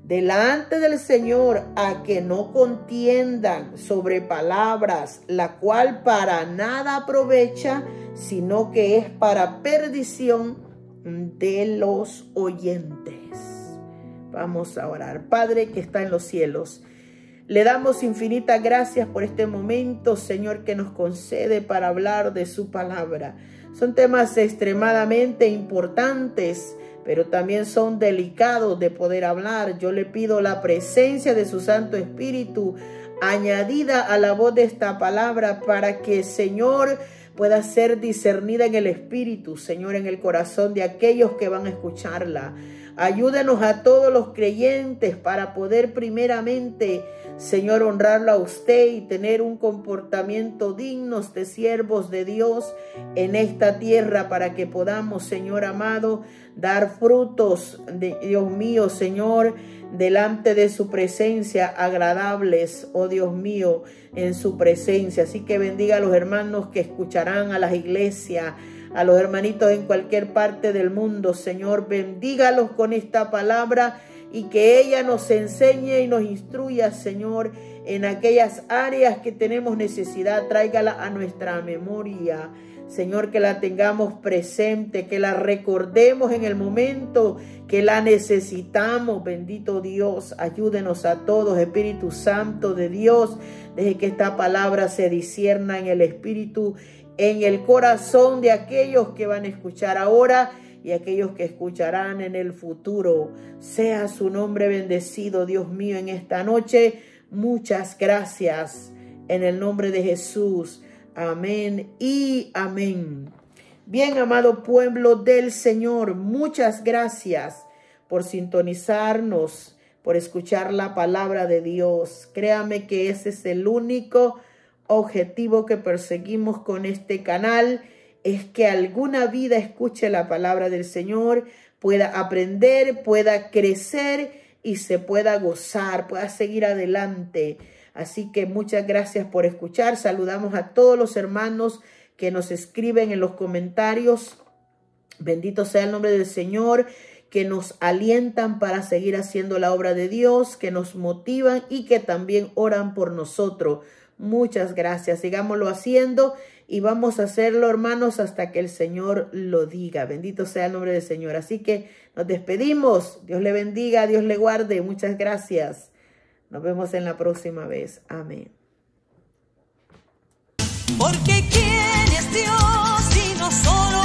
A: delante del Señor a que no contiendan sobre palabras, la cual para nada aprovecha, sino que es para perdición de los oyentes. Vamos a orar. Padre que está en los cielos, le damos infinitas gracias por este momento, Señor, que nos concede para hablar de su palabra. Son temas extremadamente importantes, pero también son delicados de poder hablar. Yo le pido la presencia de su Santo Espíritu añadida a la voz de esta palabra para que, Señor, pueda ser discernida en el Espíritu, Señor, en el corazón de aquellos que van a escucharla. Ayúdenos a todos los creyentes para poder primeramente, Señor, honrarlo a usted y tener un comportamiento digno de siervos de Dios en esta tierra, para que podamos, Señor amado, dar frutos, Dios mío, Señor, delante de su presencia, agradables, oh Dios mío, en su presencia. Así que bendiga a los hermanos que escucharán, a las iglesias, a los hermanitos en cualquier parte del mundo, Señor, bendígalos con esta palabra y que ella nos enseñe y nos instruya, Señor, en aquellas áreas que tenemos necesidad. Tráigala a nuestra memoria, Señor, que la tengamos presente, que la recordemos en el momento que la necesitamos. Bendito Dios, ayúdenos a todos, Espíritu Santo de Dios, deje que esta palabra se discierna en el Espíritu, en el corazón de aquellos que van a escuchar ahora y aquellos que escucharán en el futuro. Sea su nombre bendecido, Dios mío, en esta noche. Muchas gracias en el nombre de Jesús. Amén y amén. Bien, amado pueblo del Señor, muchas gracias por sintonizarnos, por escuchar la palabra de Dios. Créame que ese es el único objetivo que perseguimos con este canal, es que alguna vida escuche la palabra del Señor, pueda aprender, pueda crecer y se pueda gozar, pueda seguir adelante. Así que muchas gracias por escuchar. Saludamos a todos los hermanos que nos escriben en los comentarios. Bendito sea el nombre del Señor, que nos alientan para seguir haciendo la obra de Dios, que nos motivan y que también oran por nosotros. Muchas gracias. Sigámoslo haciendo y vamos a hacerlo, hermanos, hasta que el Señor lo diga. Bendito sea el nombre del Señor. Así que nos despedimos. Dios le bendiga, Dios le guarde. Muchas gracias. Nos vemos en la próxima vez. Amén.
B: Porque ¿quién es Dios si no solo